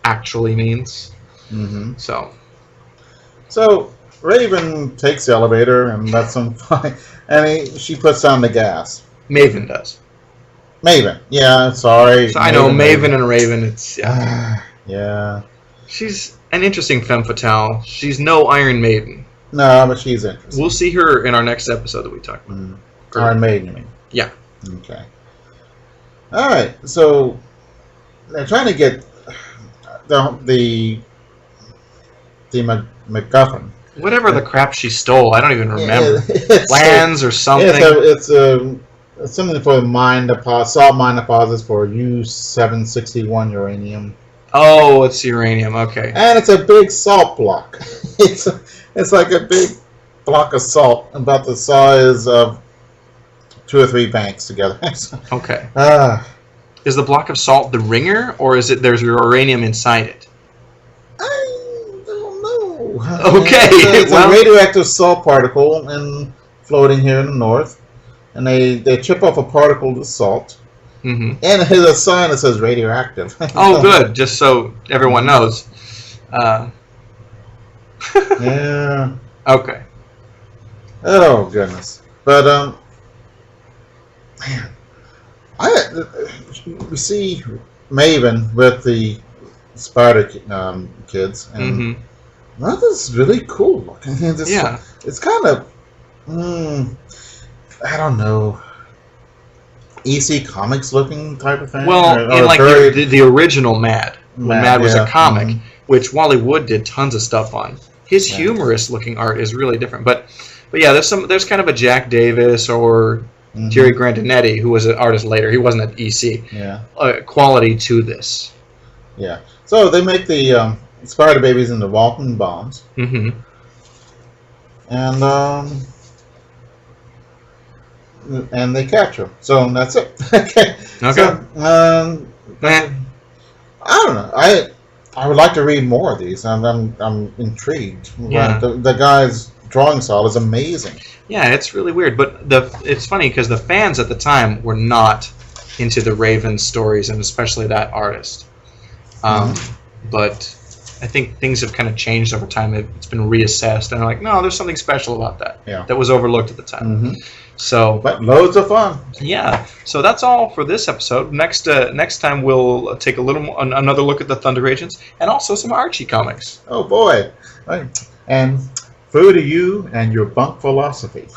Speaker 1: actually means.
Speaker 2: Mm-hmm.
Speaker 1: So
Speaker 2: Raven takes the elevator and lets him fly, and she puts on the gas.
Speaker 1: Maven does.
Speaker 2: Maven, yeah, sorry.
Speaker 1: So I know Maven and Raven. It's
Speaker 2: yeah.
Speaker 1: She's an interesting femme fatale. She's no Iron Maiden.
Speaker 2: No, but she's interesting.
Speaker 1: We'll see her in our next episode that we talk about.
Speaker 2: Iron Maiden, you mean?
Speaker 1: Yeah.
Speaker 2: Okay. All right. So they're trying to get the MacGuffin.
Speaker 1: Whatever the crap she stole, I don't even remember. Plans or something.
Speaker 2: It's something for salt mine deposits for U-761 uranium.
Speaker 1: Oh, it's uranium. Okay.
Speaker 2: And it's a big salt block. It's like a big block of salt, about the size of 2 or 3 banks together.
Speaker 1: Okay. Is the block of salt the ringer, or is it there's uranium inside it?
Speaker 2: I don't know.
Speaker 1: Okay.
Speaker 2: It's a radioactive salt particle floating here in the north, and they chip off a particle of the salt.
Speaker 1: Mm-hmm.
Speaker 2: And there's a sign that says radioactive.
Speaker 1: Oh, good. Just so everyone knows.
Speaker 2: Yeah.
Speaker 1: Okay.
Speaker 2: Oh goodness. But man, we see Maven with the spider kids, and that is really cool looking. It's kind of I don't know. EC Comics looking type of thing.
Speaker 1: Well, in like the original Mad, when Mad was a comic, which Wally Wood did tons of stuff on. His humorous looking art is really different, but yeah, there's kind of a Jack Davis or Jerry Grandinetti, who was an artist later. He wasn't at EC.
Speaker 2: Yeah.
Speaker 1: Quality to this.
Speaker 2: Yeah. So they make the spider babies into walking bombs.
Speaker 1: Mm-hmm.
Speaker 2: And they catch them. So that's it. Okay.
Speaker 1: Okay.
Speaker 2: So, I don't know. I would like to read more of these. I'm intrigued.
Speaker 1: Yeah.
Speaker 2: The guy's drawing style is amazing.
Speaker 1: Yeah, it's really weird. But it's funny because the fans at the time were not into the Raven stories, and especially that artist. But I think things have kind of changed over time. It's been reassessed, and they're like, no, there's something special about that.
Speaker 2: Yeah.
Speaker 1: That was overlooked at the time. So,
Speaker 2: but loads of fun.
Speaker 1: Yeah. So that's all for this episode. Next time we'll take another look at the Thunder Agents and also some Archie comics.
Speaker 2: Oh boy! Right. And food to you and your bunk philosophy.